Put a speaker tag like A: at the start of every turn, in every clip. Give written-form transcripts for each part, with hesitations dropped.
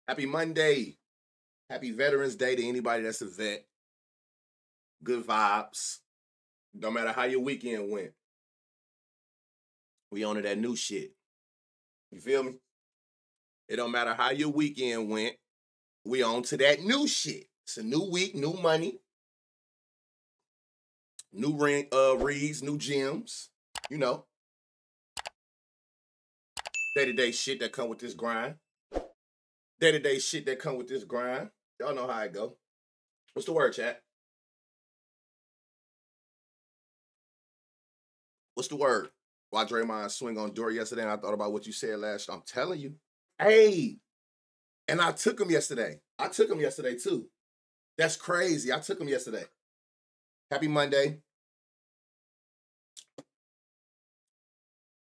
A: Happy Monday. Happy Veterans Day to anybody that's a vet. Good vibes. No matter how your weekend went. We on to that new shit. You feel me? It don't matter how your weekend went. We on to that new shit. It's a new week, new money, new reads, new gems. You know, day-to-day shit that come with this grind. Day-to-day shit that come with this grind. Y'all know how it go. What's the word, chat? What's the word? Why Draymond swing on Dort yesterday and I thought about what you said last. I'm telling you. Hey. And I took him yesterday. I took him yesterday too. That's crazy. I took him yesterday. Happy Monday.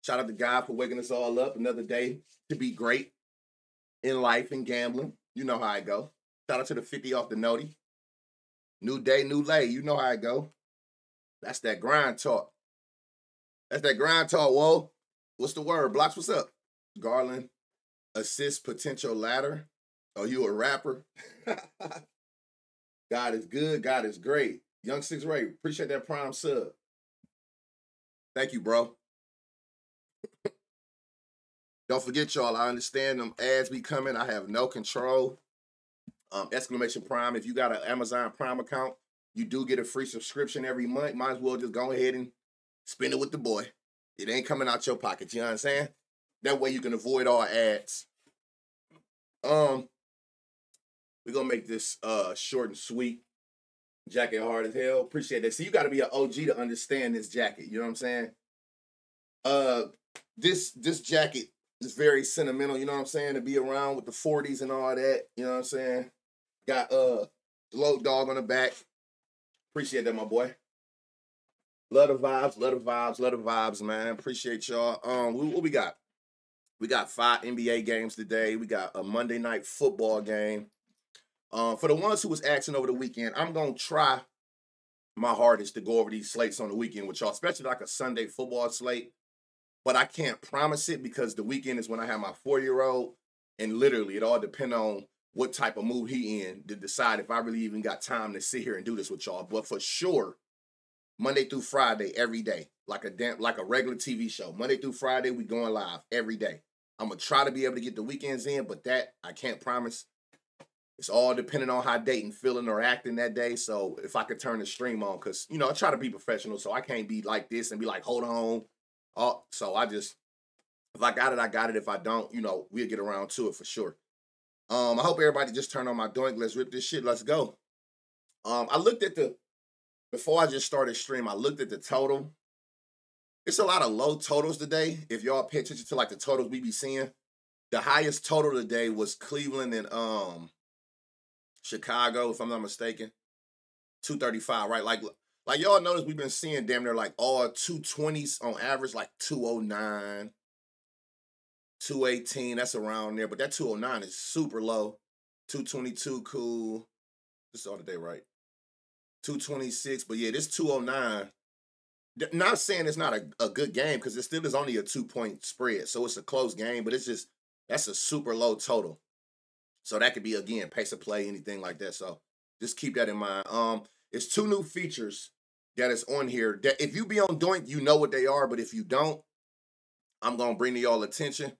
A: Shout out to God for waking us all up. Another day to be great in life and gambling. You know how I go. Shout out to the 50 off the noti. New day, new lay. You know how I go. That's that grind talk. That's that grind talk, whoa. What's the word? Blocks, what's up? Garland, assist potential ladder. Oh, you a rapper? God is good. God is great. Young 6 Ray, appreciate that prime sub. Thank you, bro. Don't forget, y'all, I understand them ads be coming. I have no control. Exclamation Prime. If you got an Amazon Prime account, you do get a free subscription every month. Might as well just go ahead and spend it with the boy. It ain't coming out your pocket. You know what I'm saying? That way you can avoid all ads. We're gonna make this short and sweet. Jacket hard as hell. Appreciate that. See, you gotta be an OG to understand this jacket. You know what I'm saying? This jacket is very sentimental, you know what I'm saying? To be around with the 40s and all that, you know what I'm saying? Got Low Dog on the back. Appreciate that, my boy. Love the vibes, love the vibes, love the vibes, man. Appreciate y'all. What we got? We got 5 NBA games today. We got a Monday night football game. For the ones who was asking over the weekend, I'm gonna try my hardest to go over these slates on the weekend with y'all, especially like a Sunday football slate. But I can't promise it because the weekend is when I have my 4-year-old, and literally it all depends on what type of mood he in to decide if I really even got time to sit here and do this with y'all. But for sure, Monday through Friday, every day, like a regular TV show. Monday through Friday, we going live every day. I'm gonna try to be able to get the weekends in, but that I can't promise. It's all depending on how Dayton feeling or acting that day. So if I could turn the stream on, because I try to be professional, so I can't be like this and be like, hold on. So if I got it, I got it. If I don't, we'll get around to it for sure. I hope everybody just turned on my doink. Let's rip this shit. Let's go. I looked at before I just started stream, I looked at the total. It's a lot of low totals today. If y'all pay attention to like the totals we be seeing, the highest total today was Cleveland and Chicago, if I'm not mistaken. 235, right? Like y'all notice we've been seeing damn near like all 220s on average, like 209, 218, that's around there. But that 209 is super low. 222, cool. This is all the day, right? 226, but yeah, this 209. Not saying it's not a good game because it still is only a 2-point spread. So it's a close game, but that's a super low total. So that could be, again, pace of play, anything like that. So just keep that in mind. It's 2 new features that is on here. That if you be on Doink, you know what they are. But if you don't, I'm going to bring to y'all attention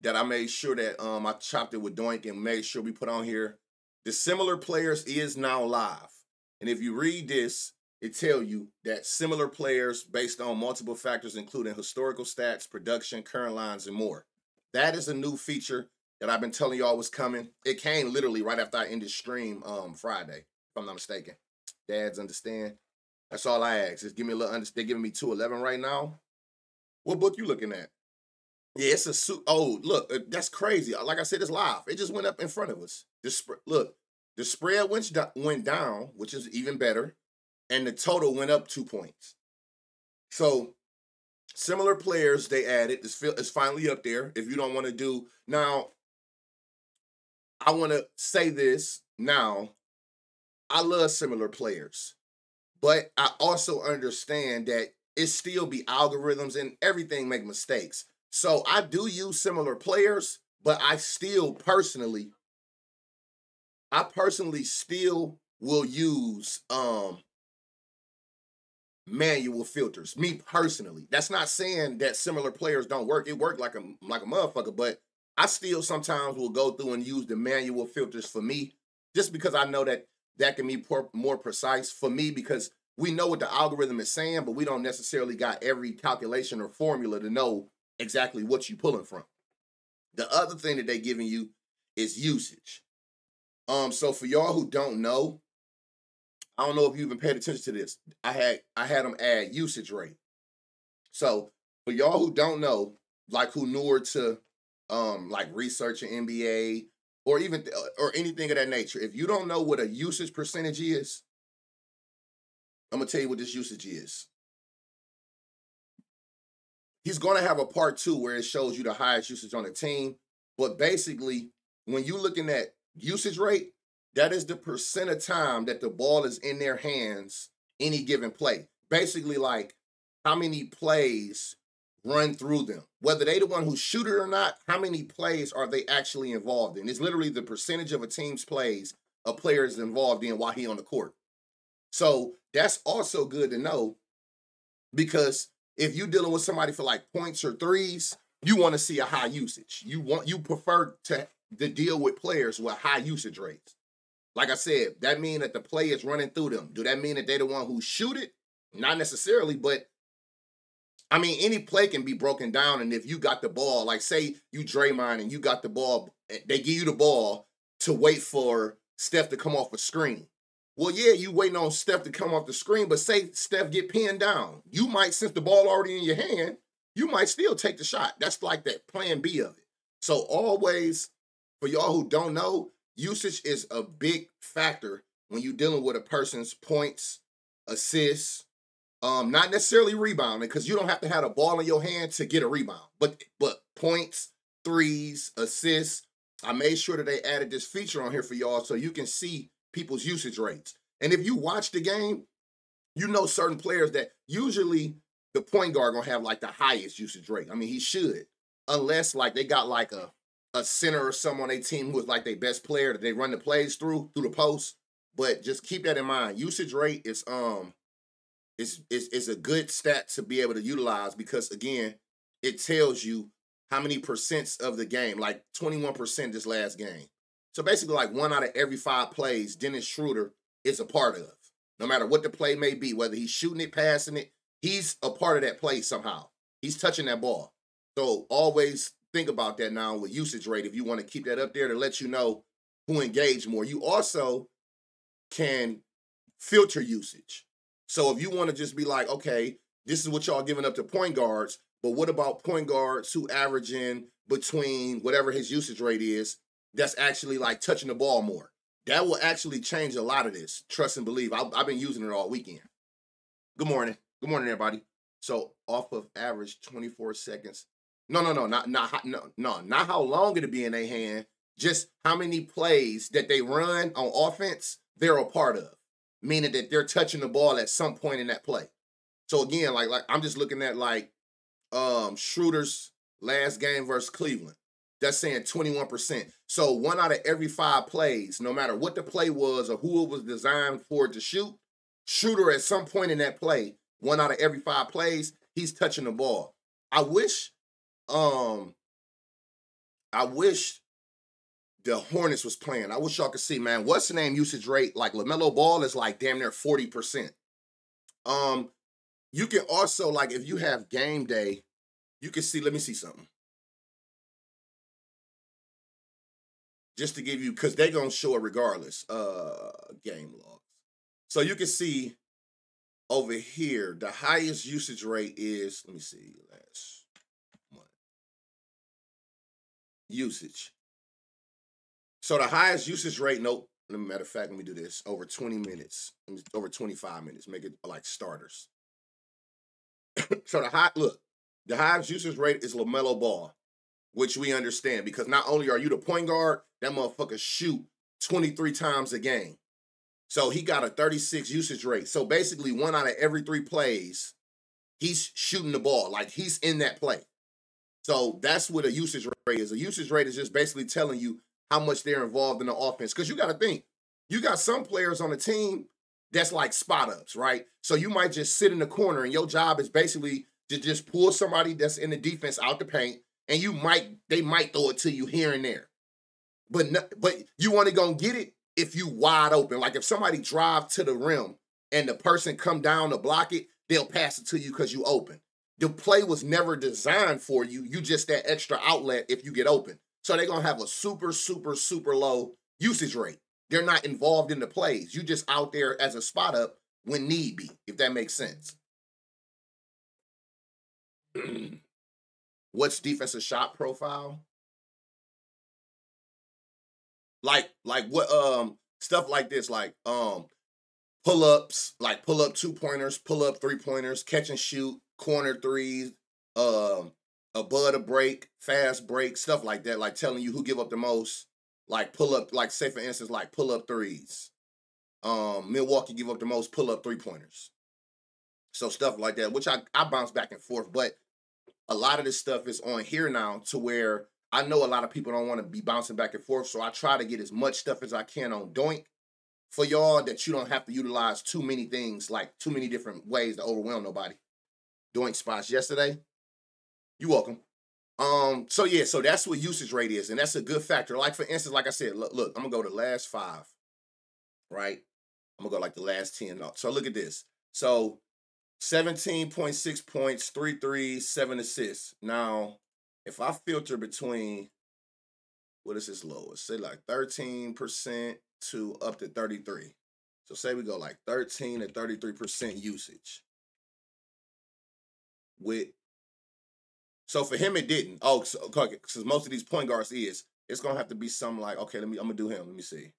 A: that I made sure that I chopped it with Doink and made sure we put on here. The similar players is now live. And if you read this, it tell you that similar players based on multiple factors, including historical stats, production, current lines, and more. That is a new feature that I've been telling y'all was coming. It came literally right after I ended stream Friday, if I'm not mistaken. Dads understand. That's all I ask. Just give me a little understand. They're giving me 211 right now. What book you looking at? Yeah, it's a suit. Oh, look, that's crazy. Like I said, it's live. It just went up in front of us. Look, the spread went down, which is even better, and the total went up 2 points. So similar players they added. It's finally up there. If you don't want to do now, I want to say this now. I love similar players, but I also understand that it still be algorithms and everything make mistakes. So I do use similar players, but I still personally I personally still will use manual filters. Me personally. That's not saying that similar players don't work. It worked like a motherfucker, but I still sometimes will go through and use the manual filters for me, just because I know that that can be more precise for me, because we know what the algorithm is saying, but we don't necessarily got every calculation or formula to know exactly what you're pulling from. The other thing that they're giving you is usage. So for y'all who don't know, I don't know if you even paid attention to this. I had them add usage rate. So for y'all who don't know, like who newer to like researching NBA or even or anything of that nature, if you don't know what a usage percentage is, I'm gonna tell you what this usage is. He's gonna have a part 2 where it shows you the highest usage on the team. But basically, when you're looking at usage rate, that is the percent of time that the ball is in their hands any given play. Basically, like how many plays run through them. Whether they the one who shoot it or not, how many plays are they actually involved in? It's literally the percentage of a team's plays a player is involved in while he on the court. So that's also good to know, because if you're dealing with somebody for like points or threes, you want to see a high usage. You prefer to deal with players with high usage rates. Like I said, that mean that the play is running through them. Do that mean that they're the one who shoot it? Not necessarily, but I mean, any play can be broken down. And if you got the ball, like say you Draymond and you got the ball, they give you the ball to wait for Steph to come off a screen. Well, yeah, you waiting on Steph to come off the screen, but say Steph get pinned down. You might, since the ball already in your hand, you might still take the shot. That's like that plan B of it. So always, for y'all who don't know, usage is a big factor when you're dealing with a person's points, assists, not necessarily rebounding, because you don't have to have a ball in your hand to get a rebound. But points, threes, assists. I made sure that they added this feature on here for y'all so you can see people's usage rates. And if you watch the game, you know certain players that usually the point guard gonna have like the highest usage rate. I mean, he should, unless like they got like a center or someone on their team who is like their best player that they run the plays through the post. But just keep that in mind. Usage rate is a good stat to be able to utilize, because again, it tells you how many percents of the game, like 21% this last game. So basically like 1 out of every 5 plays Dennis Schroeder is a part of. No matter what the play may be, whether he's shooting it, passing it, he's a part of that play somehow. He's touching that ball. So always think about that now with usage rate if you want to keep that up there to let you know who engaged more. You also can filter usage. So if you want to just be like, okay, this is what y'all giving up to point guards, but what about point guards who averaging between whatever his usage rate is, that's actually like touching the ball more? That will actually change a lot of this. Trust and believe. I've been using it all weekend. Good morning. Good morning, everybody. So off of average 24 seconds. No, not how long it'll be in their hand. Just how many plays that they run on offense they're a part of, meaning that they're touching the ball at some point in that play. So again, like I'm just looking at like Schroeder's last game versus Cleveland. That's saying 21%. So 1 out of every 5 plays, no matter what the play was or who it was designed for it to shoot, Schroeder at some point in that play, 1 out of every 5 plays, he's touching the ball. I wish the Hornets was playing. I wish y'all could see, man. What's the name usage rate? Like LaMelo Ball is like damn near 40%. You can also, like, if you have game day, you can see, let me see something. Just to give you, because they're going to show it regardless. Game logs. So you can see over here, the highest usage rate is, let me see, last month. Usage. So the highest usage rate, matter of fact, let me do this. Over 20 minutes, over 25 minutes, make it like starters. So the highest usage rate is LaMelo Ball, which we understand, because not only are you the point guard, that motherfucker shoot 23 times a game. So he got a 36 usage rate. So basically 1 out of every 3 plays, he's shooting the ball. Like he's in that play. So that's what a usage rate is. A usage rate is just basically telling you how much they're involved in the offense. Because you got to think, you got some players on the team that's like spot ups, right? So you might just sit in the corner and your job is basically to just pull somebody that's in the defense out the paint, and they might throw it to you here and there. But you only gonna get it if you wide open. Like if somebody drive to the rim and the person come down to block it, they'll pass it to you because you open. The play was never designed for you. You just that extra outlet if you get open. So they're gonna have a super, super, super low usage rate. They're not involved in the plays. You just out there as a spot up when need be, if that makes sense. What's defensive shot profile? Like what stuff like this, like pull-ups, like pull-up 2-pointers, pull-up 3-pointers, catch and shoot, corner threes, above the break, fast break, stuff like that, like telling you who give up the most, like pull-up, like say for instance, like pull-up threes. Milwaukee give up the most pull-up 3-pointers. So stuff like that, which I bounce back and forth, but a lot of this stuff is on here now to where I know a lot of people don't want to be bouncing back and forth, so I try to get as much stuff as I can on Doink for y'all that you don't have to utilize too many things, like too many different ways to overwhelm nobody. Doink spots yesterday. You're welcome. So yeah, so that's what usage rate is, and that's a good factor. Like for instance, like I said, look, I'm gonna go to the last 5, right? I'm gonna go like the last 10. So look at this. So 17.6 points, 3 threes, 7 assists. Now, if I filter between, what is this lowest? Say like 13% to up to 33. So say we go like 13 to 33% usage. So for him it didn't. Oh, so because most of these point guards it's gonna have to be something like, okay, I'm gonna do him. Let me see.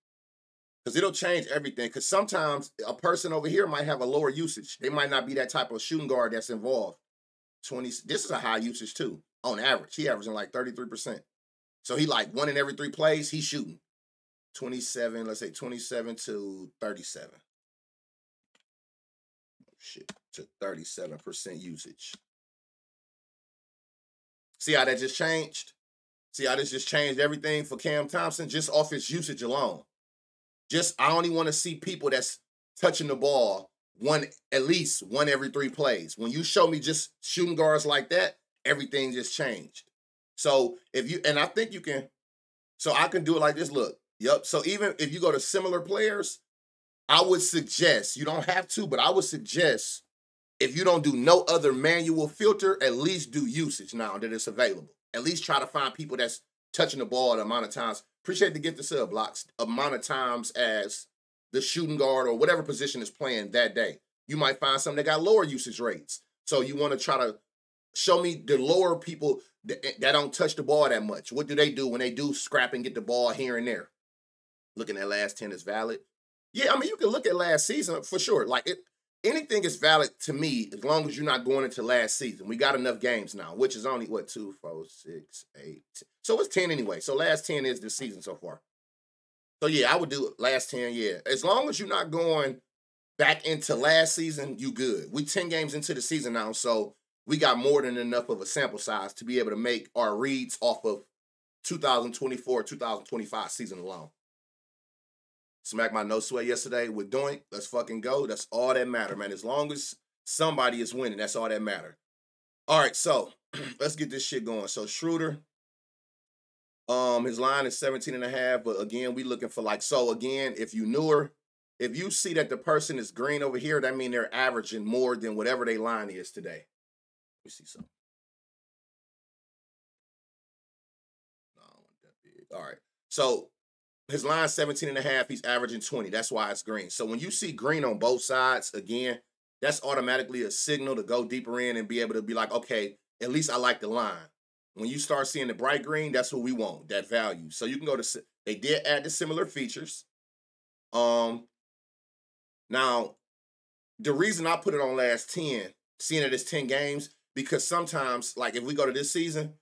A: Because it'll change everything. Because sometimes a person over here might have a lower usage. They might not be that type of shooting guard that's involved. This is a high usage too. On average, he averaging like 33%. So he like 1 in every 3 plays, he's shooting 27, let's say 27 to 37. Oh, shit, to 37% usage. See how that just changed? See how this just changed everything for Cam Thompson just off his usage alone. I only want to see people that's touching the ball at least 1 every 3 plays. When you show me just shooting guards like that, everything just changed. So I think you can, so I can do it like this. Look, yep. So even if you go to similar players, I would suggest, you don't have to, but I would suggest if you don't do no other manual filter, at least do usage now that it's available. At least try to find people that's touching the ball the amount of times. Appreciate the gift of sub blocks. Amount of times as the shooting guard or whatever position is playing that day. You might find some that got lower usage rates. So you want to try to show me the lower people that don't touch the ball that much. What do they do when they do scrap and get the ball here and there? Looking at last 10 is valid. Yeah, I mean, you can look at last season for sure. Like anything is valid to me as long as you're not going into last season. We got enough games now, which is only, 2, 4, 6, 8, 10. So it's 10 anyway. So last 10 is this season so far. So yeah, I would do last 10, yeah. As long as you're not going back into last season, you good. We 10 games into the season now, so we got more than enough of a sample size to be able to make our reads off of 2024, 2025 season alone. Smack my no sweat yesterday with Doink. Let's fucking go. That's all that matter, man. As long as somebody is winning, that's all that matter. All right, so let's get this shit going. So Schroeder, his line is 17.5, but again, we looking for again, if you newer, if you see that the person is green over here, that means they're averaging more than whatever their line is today. Let me see something. No, I don't want that big. All right. So his line 17.5, he's averaging 20. That's why it's green. So when you see green on both sides, again, that's automatically a signal to go deeper in and be able to be like, okay, at least I like the line. When you start seeing the bright green, that's what we want, that value. So you can go to, they did add the similar features. Now, the reason I put it on last 10, seeing it as 10 games, because sometimes, like if we go to this season,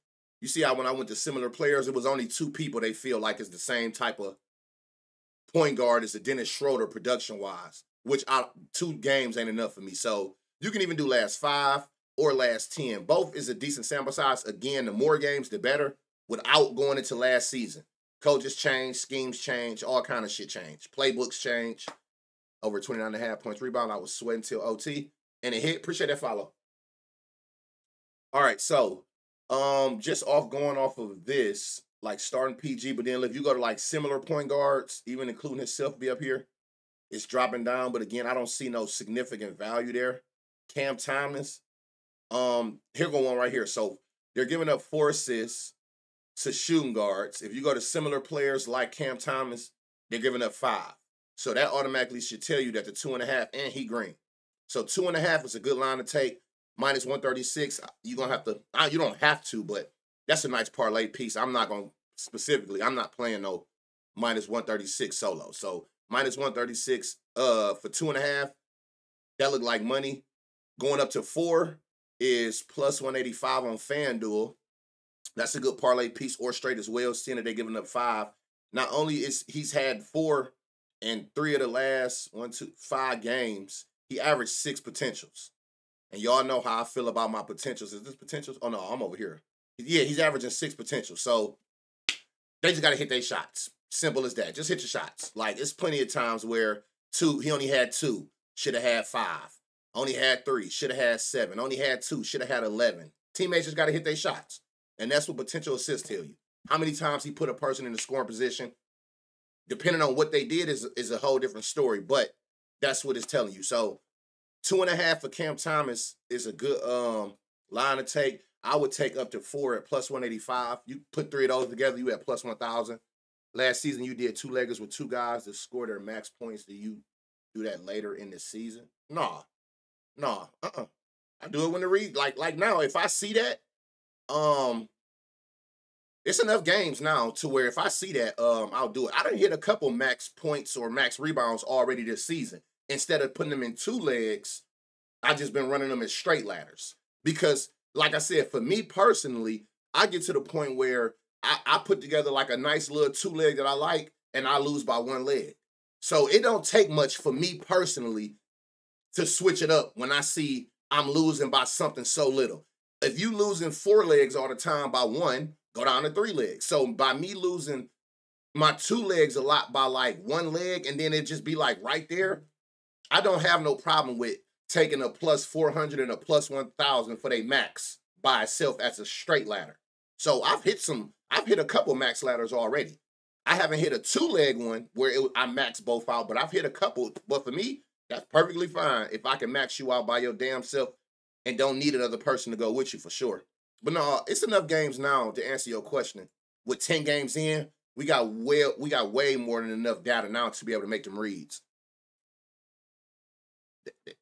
A: you see how when I went to similar players, it was only 2 people they feel like it's the same type of point guard as a Dennis Schroeder production-wise, which 2 games ain't enough for me. So you can even do last 5 or last 10. Both is a decent sample size. Again, the more games, the better, without going into last season. Coaches change, schemes change, all kind of shit change. Playbooks change. Over 29.5 points rebound. I was sweating till OT. And it hit. Appreciate that follow. All right, so just going off of this, like starting PG, but then if you go to like similar point guards, even including himself be up here, it's dropping down. But again, I don't see no significant value there. Cam Thomas. Here go one right here. So they're giving up 4 assists to shooting guards. If you go to similar players like Cam Thomas, they're giving up 5. So that automatically should tell you that the 2.5 and he green. So 2.5 is a good line to take. Minus 136, you're gonna have to. You don't have to, but that's a nice parlay piece. I'm not playing no minus 136 solo. So minus 136 for 2.5, that look like money. Going up to 4 is plus 185 on FanDuel. That's a good parlay piece, or straight as well. Seeing that they're giving up 5. Not only is he's had 4 in 3 of the last 5 games, he averaged 6 potentials. And y'all know how I feel about my potentials. Is this potentials? Oh, no, I'm over here. Yeah, he's averaging 6 potentials. So they just got to hit their shots. Simple as that. Just hit your shots. Like, it's plenty of times where he only had 2, should have had 5. Only had 3, should have had 7. Only had 2, should have had 11. Teammates just got to hit their shots. And that's what potential assists tell you. How many times he put a person in the scoring position, depending on what they did is a whole different story. But that's what it's telling you. So 2.5 for Cam Thomas is a good line to take. I would take up to 4 at plus 185. You put 3 of those together, you at plus 1,000. Last season, you did 2-leggers with 2 guys that score their max points. Do you do that later in the season? Nah. I do it when the read like now. If I see that, it's enough games now to where if I see that, I'll do it. I done hit a couple max points or max rebounds already this season. Instead of putting them in 2 legs, I just been running them as straight ladders. Because, like I said, for me personally, I get to the point where I put together like a nice little 2-leg that I like, and I lose by 1 leg. So it don't take much for me personally to switch it up when I see I'm losing by something so little. If you losing 4 legs all the time by 1, go down to 3 legs. So by me losing my 2 legs a lot by like 1 leg, and then it just be like right there, I don't have no problem with taking a plus 400 and a plus 1,000 for their max by itself as a straight ladder. So I've hit a couple max ladders already. I haven't hit a 2-leg one where I max both out, but I've hit a couple. But for me, that's perfectly fine if I can max you out by your damn self and don't need another person to go with you for sure. But no, it's enough games now to answer your question. With 10 games in, we got way more than enough data now to be able to make them reads.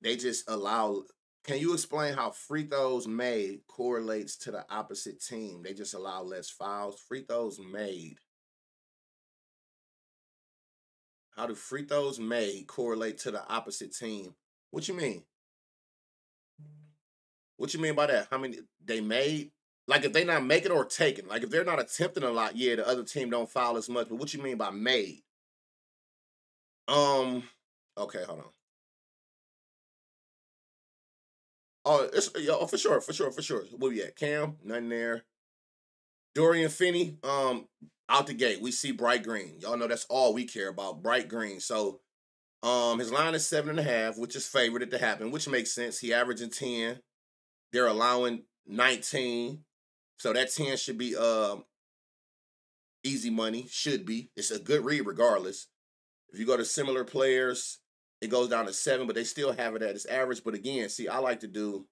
A: They just allow. Can you explain how free throws made correlates to the opposite team? They just allow less fouls. Free throws made. How do free throws made correlate to the opposite team? What you mean? What you mean by that? How many they made? Like if they not making or taking? Like if they're not attempting a lot, yeah, the other team don't foul as much. But what you mean by made? Okay, hold on. Oh, for sure. Where we at? Cam, nothing there. Dorian Finney, out the gate, we see bright green. Y'all know that's all we care about, bright green. So, his line is 7.5, which is favored it to happen, which makes sense. He averaging 10. They're allowing 19, so that 10 should be easy money. Should be. It's a good read regardless. If you go to similar players, it goes down to 7, but they still have it at its average. But again, see, I like to do,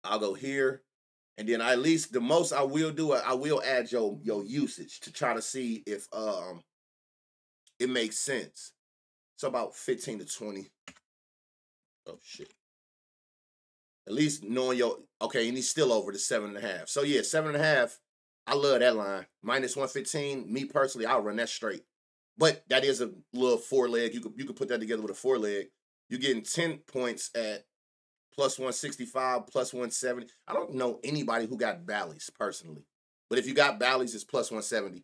A: I'll go here. And then at least the most I will do, I will add your usage to try to see if it makes sense. So about 15 to 20. Oh, shit. At least knowing okay, and he's still over the 7.5. So yeah, 7.5, I love that line. Minus 115, me personally, I'll run that straight. But that is a little 4-leg. You could put that together with a 4-leg. You're getting 10 points at plus 165, plus 170. I don't know anybody who got Bally's personally. But if you got Bally's, it's plus 170.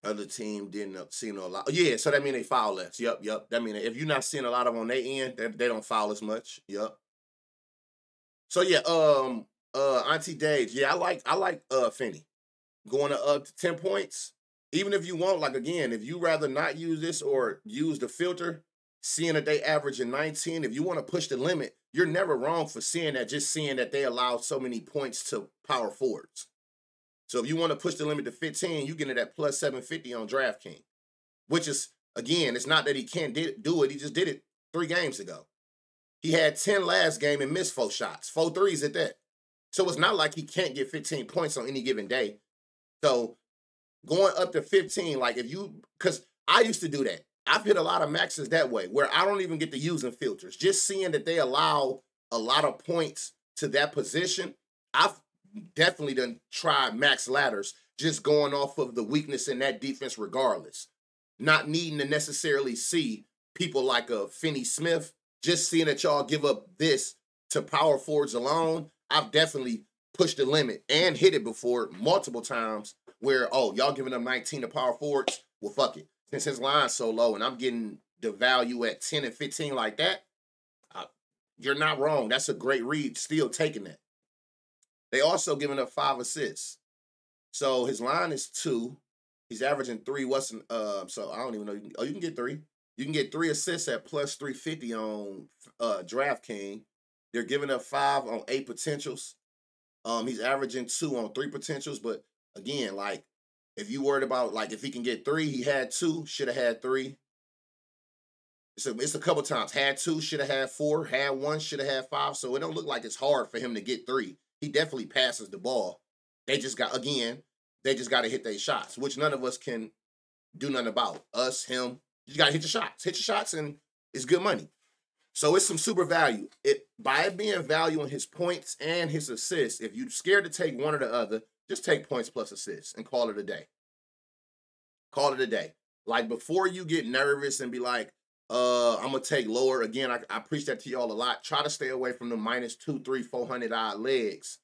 A: Other team didn't see no lot. Yeah, so that means they foul less. Yep. That means if you're not seeing a lot of them on their end, they don't foul as much. Yep. So yeah, Auntie Dage. Yeah, I like Finney. going up to 10 points, even if you want, like again, if you rather not use this or use the filter, seeing that they average in 19, if you want to push the limit, you're never wrong for seeing that, just seeing that they allow so many points to power forwards. So if you want to push the limit to 15, you get it at plus 750 on DraftKings, which is, again, it's not that he can't do it. He just did it 3 games ago. He had 10 last game and missed 4 shots, 4 threes at that. So it's not like he can't get 15 points on any given day. So going up to 15, like if you, because I used to do that. I've hit a lot of maxes that way where I don't even get to using filters. Just seeing that they allow a lot of points to that position, I've definitely done try max ladders, just going off of the weakness in that defense regardless. Not needing to necessarily see people like a Finney Smith, just seeing that y'all give up this to power forwards alone. I've definitely pushed the limit and hit it before multiple times where, oh, y'all giving up 19 to power forwards? Well, fuck it. Since his line's so low and I'm getting the value at 10 and 15 like that, you're not wrong. That's a great read, still taking that. They also giving up 5 assists. So his line is 2. He's averaging 3. So I don't even know. You can get 3. You can get 3 assists at plus 350 on DraftKings. They're giving up 5 on 8 potentials. He's averaging 2 on 3 potentials. But again, like if you worried about like if he can get 3, he had 2, should have had 3. It's a couple times. Had 2, should have had 4. Had 1, should have had 5. So it don't look like it's hard for him to get 3. He definitely passes the ball. They just got to hit their shots, which none of us can do nothing about. Us, him, you got to hit your shots. Hit your shots, and it's good money. So it's some super value. By it being value in his points and his assists, if you're scared to take one or the other, just take points plus assists and call it a day. Call it a day. Like before you get nervous and be like, I'm going to take lower. Again, I preach that to y'all a lot. Try to stay away from the minus 200, 300, 400 odd legs.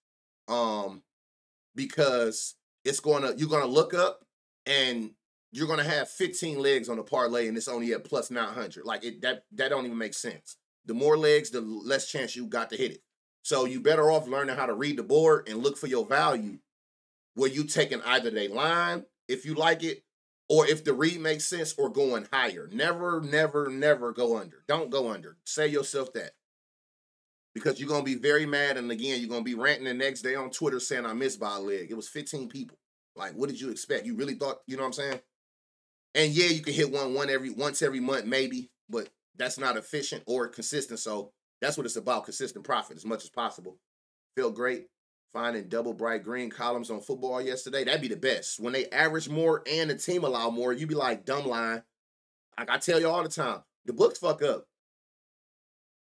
A: Because you're going to look up and you're going to have 15 legs on the parlay and it's only at plus 900. Like that don't even make sense. The more legs, the less chance you got to hit it. So you better off learning how to read the board and look for your value where you taking either the line, if you like it, or if the read makes sense, or going higher. Never, never, never go under. Don't go under. Say yourself that. Because you're going to be very mad, and again, you're going to be ranting the next day on Twitter saying I missed by a leg. It was 15 people. Like, what did you expect? You really thought, you know what I'm saying? And yeah, you can hit once every month, maybe, but that's not efficient or consistent. So that's what it's about, consistent profit as much as possible. Felt great finding double bright green columns on football yesterday. That'd be the best. When they average more and the team allow more, you be like, dumb line. Like I tell you all the time, the books fuck up.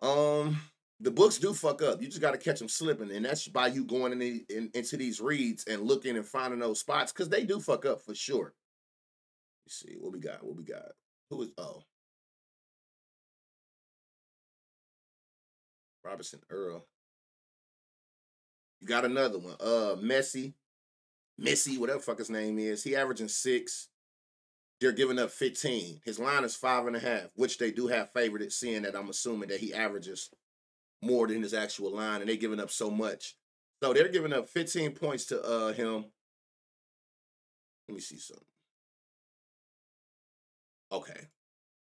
A: The books do fuck up. You just got to catch them slipping, and that's by you going into these reads and looking and finding those spots, because they do fuck up for sure. Let's see what we got. Who is Robertson Earl? You got another one. Missy, whatever the fuck his name is. He averaging 6. They're giving up 15. His line is 5.5, which they do have favored it, seeing that I'm assuming that he averages more than his actual line, and they're giving up so much. So they're giving up 15 points to him. Let me see something. Okay.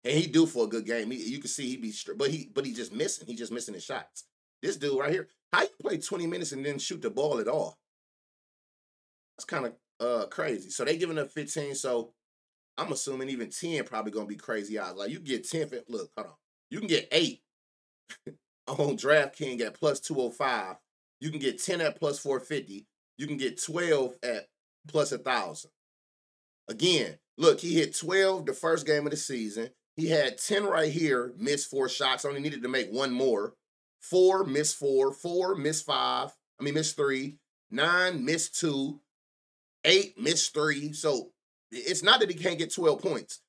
A: And he do for a good game. You can see he be straight, but he just missing. He just missing his shots. This dude right here, how you play 20 minutes and then shoot the ball at all? That's kind of crazy. So they giving up 15, so I'm assuming even 10 probably gonna be crazy odds. Like you get 10, look, hold on. You can get 8 on DraftKings at plus 205. You can get 10 at plus 450. You can get 12 at plus 1,000. Again, look, he hit 12 the first game of the season. He had 10 right here, missed 4 shots, only needed to make 1 more. 4, missed 4, 4, missed 3, 9, missed 2, 8, missed 3. So it's not that he can't get 12 points.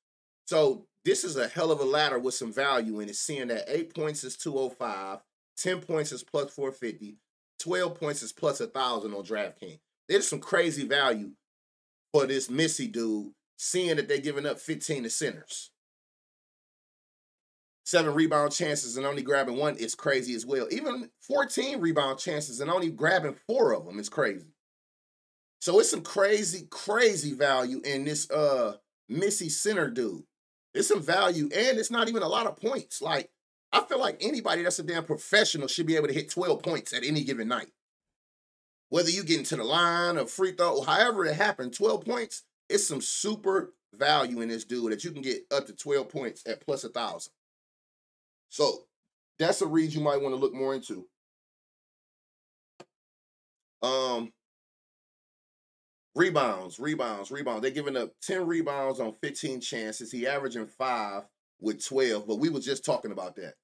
A: So this is a hell of a ladder with some value in it, seeing that 8 points is 205, 10 points is plus 450, 12 points is plus 1,000 on DraftKings. There's some crazy value for this Missy dude, seeing that they're giving up 15 to centers. 7 rebound chances and only grabbing 1 is crazy as well. Even 14 rebound chances and only grabbing 4 of them is crazy. So it's some crazy value in this Missy Center dude. It's some value, and it's not even a lot of points. Like, I feel like anybody that's a damn professional should be able to hit 12 points at any given night. Whether you get into the line or free throw, however it happened, 12 points, it's some super value in this dude that you can get up to 12 points at plus 1,000. So that's a read you might want to look more into. Rebounds. They're giving up 10 rebounds on 15 chances. He averaging 5 with 12, but we were just talking about that.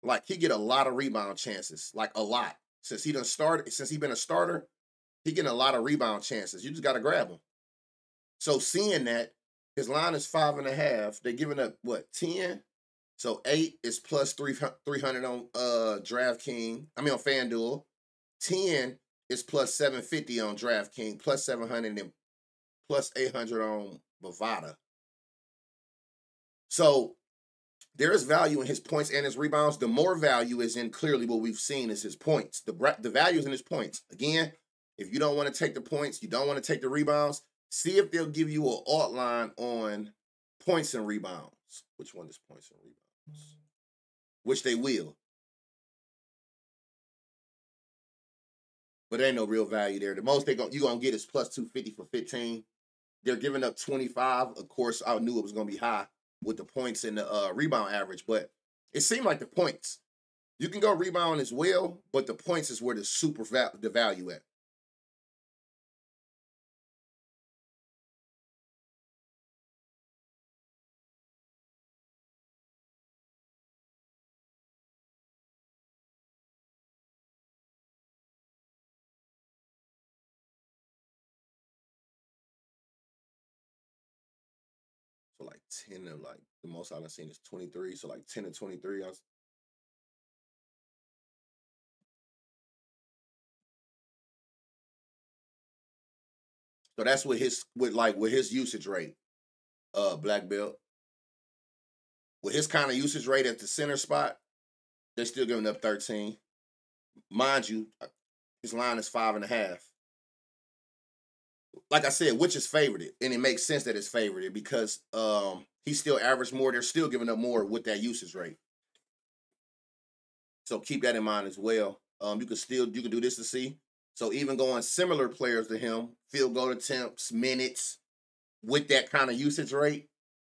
A: Like, he get a lot of rebound chances, like a lot. Since he been a starter, he getting a lot of rebound chances. You just got to grab him. So seeing that, his line is 5.5. They're giving up, 10? So 8 is plus 300 on DraftKings. On FanDuel. 10 is plus 750 on DraftKings, plus 700 and plus 800 on Bovada. So there is value in his points and his rebounds. The more value is in clearly what we've seen is his points. The value is in his points. Again, if you don't want to take the points, you don't want to take the rebounds, see if they'll give you an alt line on points and rebounds. Which one is points and rebounds? Which they will. But there ain't no real value there. The most you're going to get is plus 250 for 15. They're giving up 25. Of course, I knew it was going to be high with the points and the rebound average, but it seemed like the points. You can go rebound as well, but the points is where the value at. So like 10 of like the most I've seen is 23. So like 10 to 23. So that's with his usage rate, black belt. With his kind of usage rate at the center spot, they're still giving up 13. Mind you, his line is 5.5. Like I said, which is favored it, and it makes sense that it's favored it because he still averaged more. They're still giving up more with that usage rate. So keep that in mind as well. You can do this to see. So even going similar players to him, field goal attempts, minutes, with that kind of usage rate,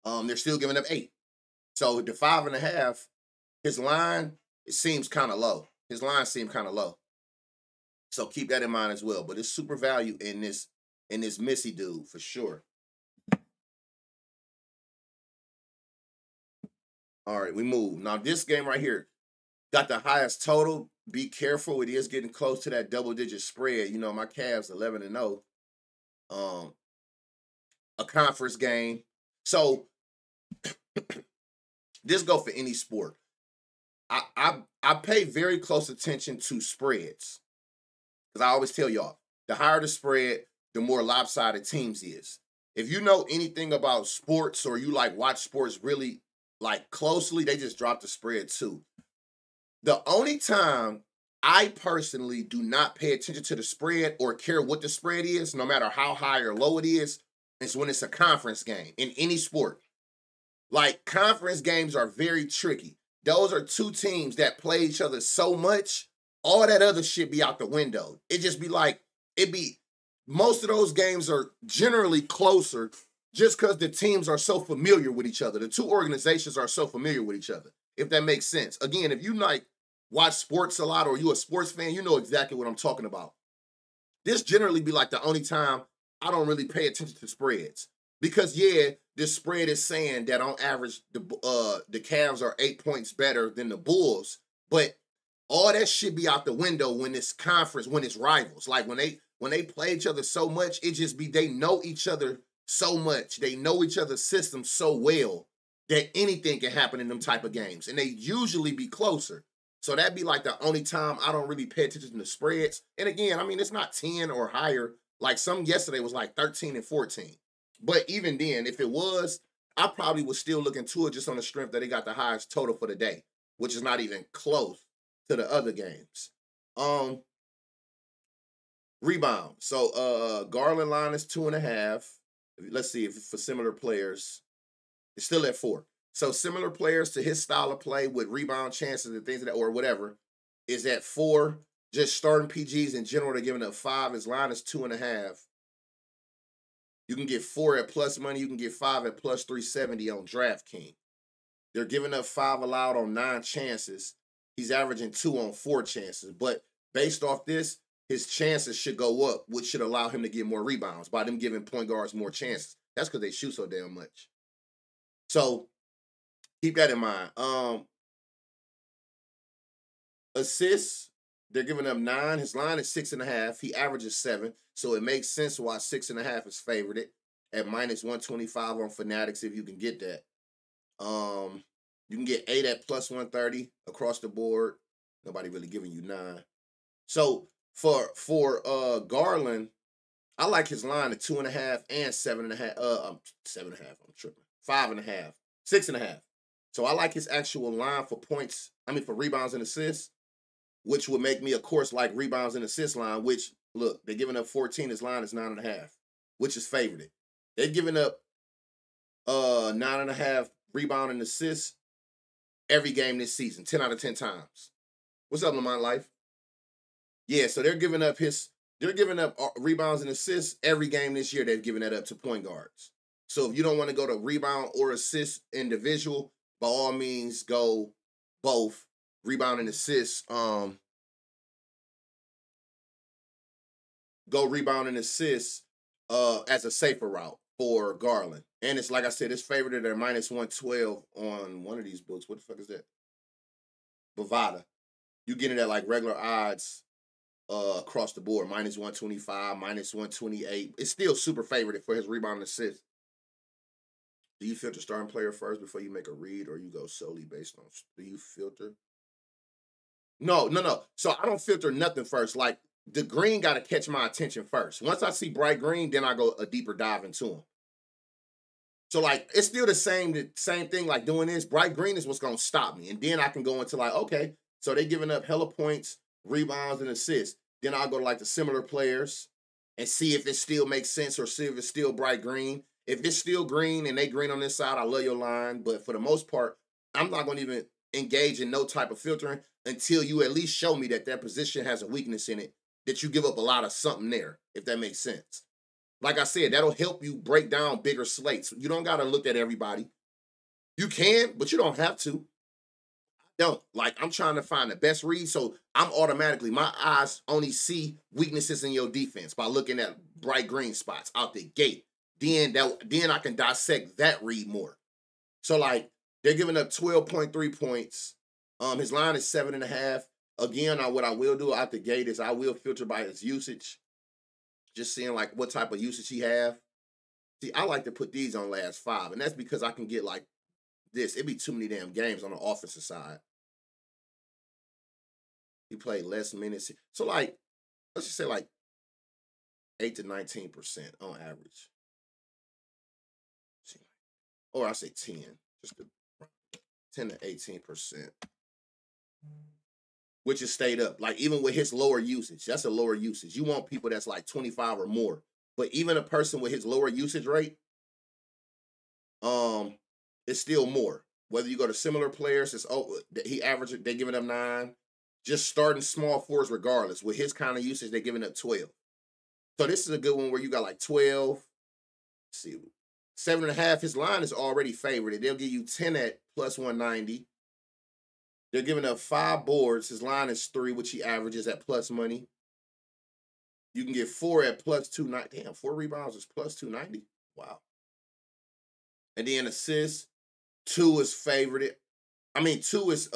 A: they're still giving up 8. So the 5.5, his line, it seems kind of low. His line seemed kind of low. So keep that in mind as well. But it's super value in this Missy dude for sure. All right, we move. Now this game right here got the highest total. Be careful. It is getting close to that double-digit spread. You know, my Cavs 11-0. A conference game. So this go for any sport. I pay very close attention to spreads. Because I always tell y'all, the higher the spread, the more lopsided teams is. If you know anything about sports or you like watch sports really like closely, they just drop the spread too. The only time I personally do not pay attention to the spread or care what the spread is, no matter how high or low it is when it's a conference game in any sport. Like, conference games are very tricky. Those are two teams that play each other so much, all that other shit be out the window. It just be like, most of those games are generally closer just because the teams are so familiar with each other. The two organizations are so familiar with each other, if that makes sense. Again, if you like watch sports a lot or you a sports fan, you know exactly what I'm talking about. This generally be like the only time I don't really pay attention to spreads. Because, yeah, this spread is saying that on average, the Cavs are 8 points better than the Bulls. But all that shit be out the window when it's conference, when it's rivals. Like, when they play each other so much, it just be they know each other so much. They know each other's systems so well that anything can happen in them type of games. And they usually be closer. So that'd be like the only time I don't really pay attention to spreads. And again, I mean, it's not 10 or higher. Like some yesterday was like 13 and 14. But even then, if it was, I probably would still look into it just on the strength that they got the highest total for the day, which is not even close to the other games. Rebound. So Garland line is 2.5. Let's see if for similar players, it's still at 4. So similar players to his style of play with rebound chances and things like that, or whatever, is at 4. Just starting PGs in general, they're giving up 5. His line is 2.5. You can get 4 at plus money. You can get 5 at plus 370 on DraftKings. They're giving up 5 allowed on 9 chances. He's averaging 2 on 4 chances. But based off this, his chances should go up, which should allow him to get more rebounds by them giving point guards more chances. That's because they shoot so damn much. So keep that in mind. Assists, they're giving up 9. His line is 6.5. He averages 7. So it makes sense why 6.5 is favored at minus 125 on Fanatics if you can get that. You can get 8 at plus 130 across the board. Nobody really giving you 9. So for Garland, I like his line at 2.5 and 7.5. 7.5. I'm tripping. 5.5. 6.5. So I like his actual line for points. For rebounds and assists, which would make me, of course, like rebounds and assist line. Which look, they're giving up 14. His line is 9.5, which is favored. They're giving up 9.5 rebound and assists every game this season, 10 out of 10 times. What's up, Lamont Life? Yeah, so they're giving up rebounds and assists every game this year. They're giving that up to point guards. So if you don't want to go to rebound or assist individual, by all means go both rebound and assists. Go rebound and assists as a safer route for Garland. And it's like I said, it's favored at minus 112 on one of these books. What the fuck is that? Bovada. You get it at like regular odds across the board. Minus 125, minus 128. It's still super favored for his rebound and assist. Do you filter starting player first before you make a read, or you go solely based on, do you filter? No. So I don't filter nothing first. Like, the green got to catch my attention first. Once I see bright green, then I go a deeper dive into them. So, like, it's still the same thing, like doing this. Bright green is what's going to stop me. And then I can go into, like, okay, so they giving up hella points, rebounds, and assists. Then I'll go to, like, the similar players and see if it still makes sense or see if it's still bright green. If it's still green and they green on this side, I love your line. But for the most part, I'm not going to even engage in no type of filtering until you at least show me that position has a weakness in it, that you give up a lot of something there, if that makes sense. Like I said, that'll help you break down bigger slates. You don't got to look at everybody. You can, but you don't have to. Don't. Like, I'm trying to find the best read, so my eyes only see weaknesses in your defense by looking at bright green spots out the gate. Then I can dissect that read more. So, like, they're giving up 12.3 points. His line is 7.5. Again, what I will do out the gate is I will filter by his usage. Just seeing, like, what type of usage he have. See, I like to put these on last 5, and that's because I can get, like, this. It'd be too many damn games on the offensive side. He played less minutes. So, like, let's just say, like, 8 to 19% on average. Or I say 10. Just 10 to 18%. Which is stayed up. Like, even with his lower usage, that's a lower usage. You want people that's like 25 or more. But even a person with his lower usage rate, it's still more. Whether you go to similar players, they're giving up 9. Just starting small fours regardless. With his kind of usage, they're giving up 12. So this is a good one where you got like 12. Let's see. 7.5, his line is already favored. They'll give you 10 at plus 190. They're giving up 5 boards. His line is 3, which he averages at plus money. You can get 4 at plus 290. Damn, 4 rebounds is plus 290. Wow. And then assists, 2 is favored. 2 is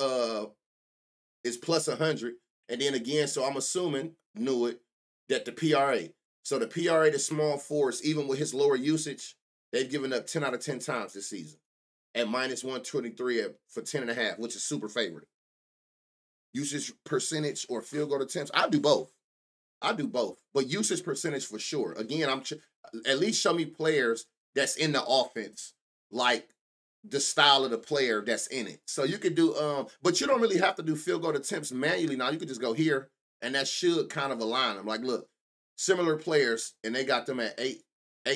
A: plus 100. And then again, so I'm assuming, that the PRA. So the PRA to small force, even with his lower usage, they've given up 10 out of 10 times this season at minus 123 for 10.5, which is super favorite. Usage percentage or field goal attempts, I do both. But usage percentage for sure. Again, at least show me players that's in the offense, like the style of the player that's in it. So you could do, but you don't really have to do field goal attempts manually now. You could just go here, and that should kind of align them. Like, look, similar players, and they got them at eight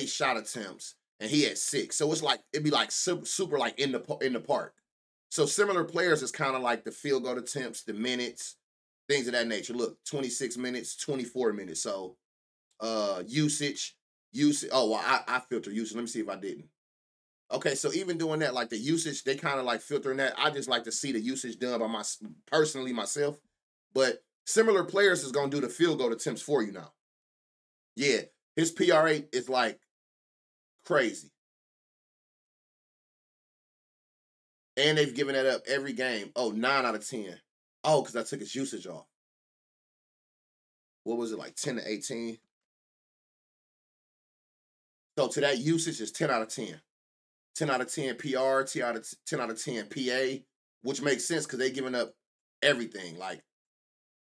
A: shot attempts, and he had 6. So it's like it'd be like super like in the park. So similar players is kind of like the field goal attempts, the minutes, things of that nature. Look, 26 minutes, 24 minutes. So usage. Oh, well, I filter usage. Let me see if I didn't. Okay, so even doing that, like the usage, they kind of like filtering that. I just like to see the usage done by personally myself. But similar players is gonna do the field goal attempts for you now. Yeah, his PRA is like crazy. And they've given that up every game. Oh, 9 out of 10. Oh, because I took his usage off. What was it, like 10 to 18? So to that usage is 10 out of 10. 10 out of 10 PR, 10 out of 10 PA, which makes sense because they're giving up everything, like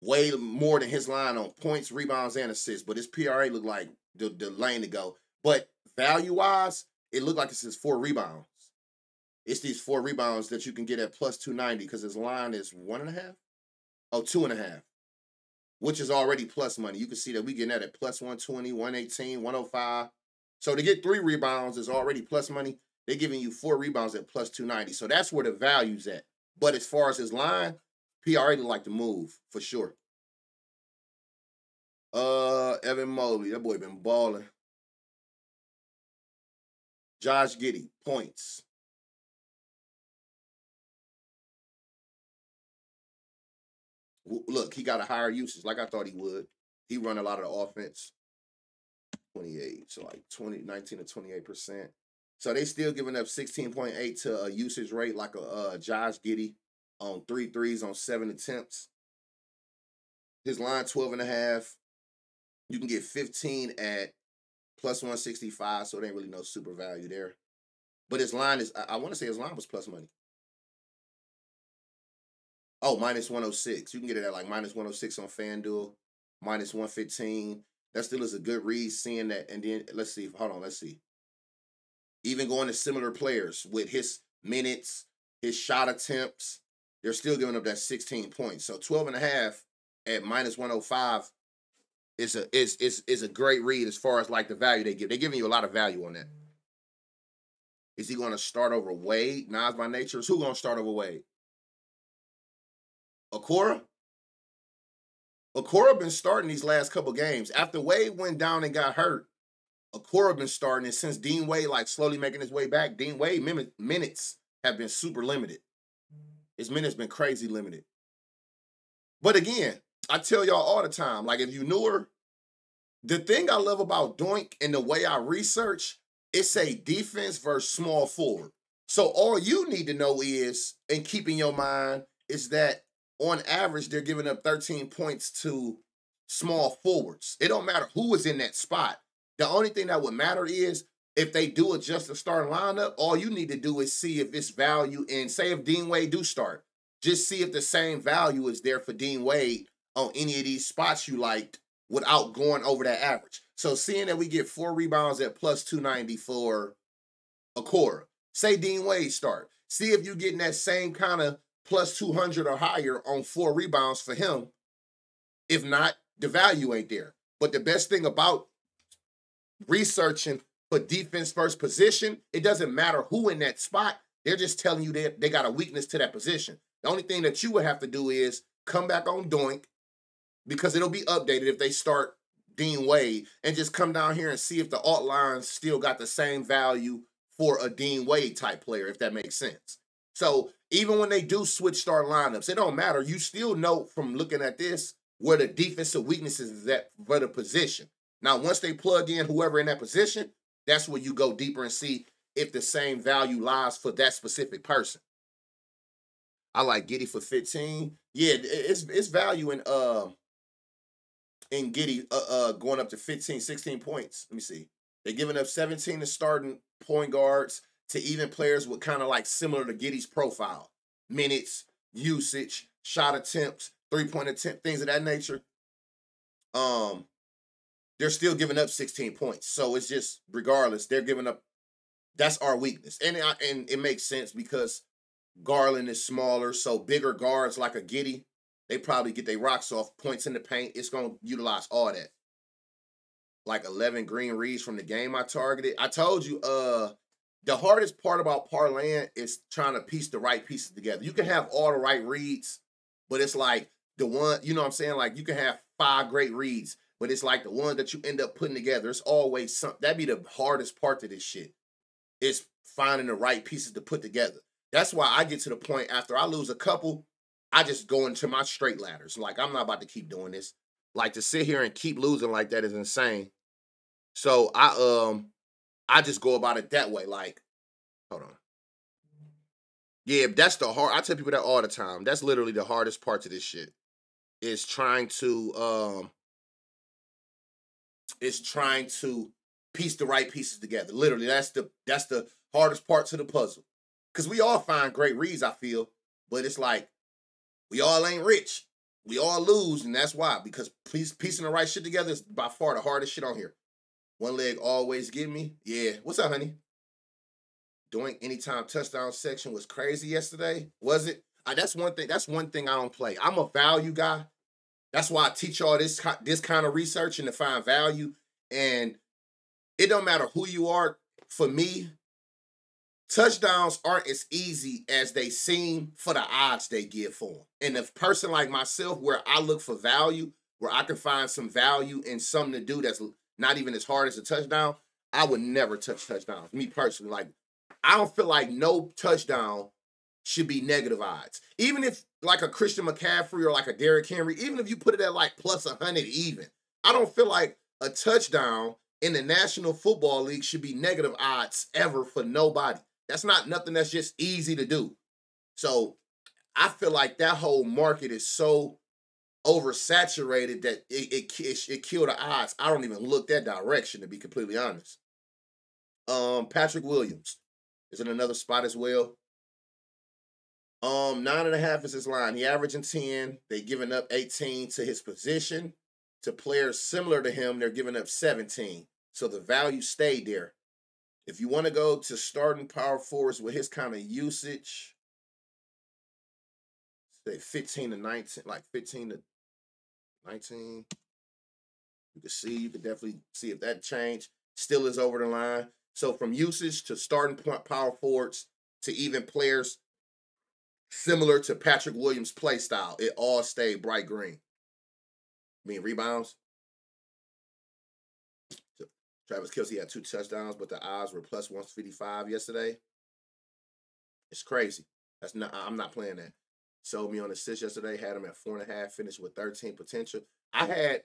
A: way more than his line on points, rebounds, and assists. But his PRA looked like the lane to go. But value-wise, it looked like it's his 4 rebounds. It's these 4 rebounds that you can get at plus 290 because his line is 1.5? Oh, 2.5, which is already plus money. You can see that we getting that at plus 120, 118, 105. So to get 3 rebounds is already plus money. They're giving you 4 rebounds at plus 290. So that's where the value's at. But as far as his line, PRA look like the move for sure. Evan Mobley, that boy been balling. Josh Giddey, points. Look, he got a higher usage like I thought he would. He run a lot of the offense. 28, so like 19 to 28%. So they still giving up 16.8 to a usage rate like a Josh Giddey on 3 threes on 7 attempts. His line 12.5. You can get 15 at plus 165, so it ain't really no super value there. But his line is, I want to say his line was plus money. Oh, minus 106. You can get it at like minus 106 on FanDuel, minus 115. That still is a good read, seeing that. And then let's see. Hold on, let's see. Even going to similar players with his minutes, his shot attempts, they're still giving up that 16 points. So 12.5 at minus 105 is a great read as far as like the value they give. They're giving you a lot of value on that. Is he going to start over Wade? Nas by nature. Who's going to start over Wade? Okoro? Okoro been starting these last couple games. After Wade went down and got hurt, Okoro been starting, and since Dean Wade like slowly making his way back, Dean Wade minutes have been super limited. His minutes been crazy limited. But again, I tell y'all all the time, like if you newer, the thing I love about Doink and the way I research, it's a defense versus small forward. So all you need to know is, and keep in your mind, is that on average, they're giving up 13 points to small forwards. It don't matter who is in that spot. The only thing that would matter is if they do adjust the starting lineup, all you need to do is see if it's value, and say if Dean Wade do start, just see if the same value is there for Dean Wade on any of these spots you liked without going over that average. So seeing that we get 4 rebounds at plus 290 for Okoro, say Dean Wade start. See if you're getting that same kind of plus 200 or higher on 4 rebounds for him. If not, the value ain't there. But the best thing about researching for defense first position, it doesn't matter who in that spot. They're just telling you that they got a weakness to that position. The only thing that you would have to do is come back on Doink, because it'll be updated if they start Dean Wade, and just come down here and see if the alt lines still got the same value for a Dean Wade type player, if that makes sense. So even when they do switch start lineups, it don't matter. You still know from looking at this where the defensive weaknesses is at for the position. Now, once they plug in whoever in that position, that's where you go deeper and see if the same value lies for that specific person. I like Giddey for 15. Yeah, it's value in Giddey going up to 15, 16 points. Let me see. They're giving up 17 to starting point guards to even players with kind of like similar to Giddey's profile. Minutes, usage, shot attempts, 3-point attempt, things of that nature. They're still giving up 16 points. So it's just, regardless, they're giving up. That's our weakness. And it makes sense because Garland is smaller, so bigger guards like a Giddey, they probably get their rocks off, points in the paint. It's going to utilize all that. like 11 green reads from the game I targeted. I told you, the hardest part about parlaying is trying to piece the right pieces together. You can have all the right reads, but it's like the one, you know what I'm saying? Like you can have 5 great reads, but it's like the one that you end up putting together. It's always something. That'd be the hardest part of this shit. It's finding the right pieces to put together. That's why I get to the point after I lose a couple, I just go into my straight ladders. Like, I'm not about to keep doing this. Like, to sit here and keep losing like that is insane. So I just go about it that way. Like, hold on. Yeah, that's the hard. I tell people that all the time. That's literally the hardest part to this shit. Is trying to piece the right pieces together. Literally, that's the hardest part to the puzzle. Cause we all find great reads, I feel, but it's like we all ain't rich. We all lose, and that's why. Because piecing the right shit together is by far the hardest shit on here. One leg always give me. Yeah. What's up, honey? Doing anytime touchdown section was crazy yesterday. Was it? That's one thing. That's one thing I don't play. I'm a value guy. That's why I teach y'all this kind of research and to find value. And it don't matter who you are. For me, touchdowns aren't as easy as they seem for the odds they give for them. And a person like myself, where I look for value, where I can find some value in something to do that's not even as hard as a touchdown, I would never touch touchdowns. Me personally, like, I don't feel like no touchdown should be negative odds. Even if like a Christian McCaffrey or like a Derrick Henry, even if you put it at like plus 100 even, I don't feel like a touchdown in the National Football League should be negative odds ever for nobody. That's not nothing that's just easy to do. So I feel like that whole market is so oversaturated that it killed the odds. I don't even look that direction, to be completely honest. Patrick Williams is in another spot as well. 9.5 is his line. He averaging 10. They giving up 18 to his position. To players similar to him, they're giving up 17. So the value stayed there. If you want to go to starting power forwards with his kind of usage, say 15 to 19, like 15 to 19. You could definitely see if that changed. Still is over the line. So from usage to starting power forwards to even players similar to Patrick Williams' play style, it all stayed bright green. I mean, rebounds. So Travis Kelce had 2 touchdowns, but the odds were plus 155 yesterday. It's crazy. I'm not playing that. Sold me on assist yesterday. Had him at 4.5. Finished with 13 potential. I had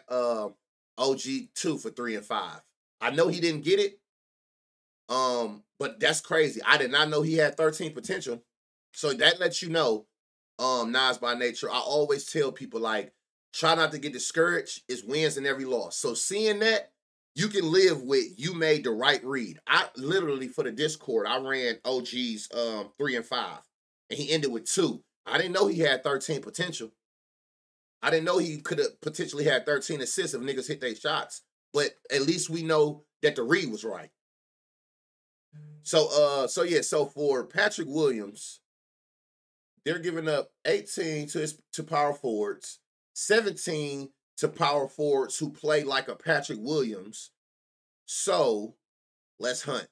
A: OG 2 for 3 and 5. I know he didn't get it. But that's crazy. I did not know he had 13 potential. So that lets you know, Nas by nature. I always tell people, like, try not to get discouraged. It's wins in every loss. So seeing that, you can live with you made the right read. I literally, for the Discord, I ran OG's 3 and 5. And he ended with 2. I didn't know he had 13 potential. I didn't know he could have potentially had 13 assists if niggas hit their shots. But at least we know that the read was right. So for Patrick Williams, they're giving up 18 to power forwards, 17 to power forwards who play like a Patrick Williams. So let's hunt.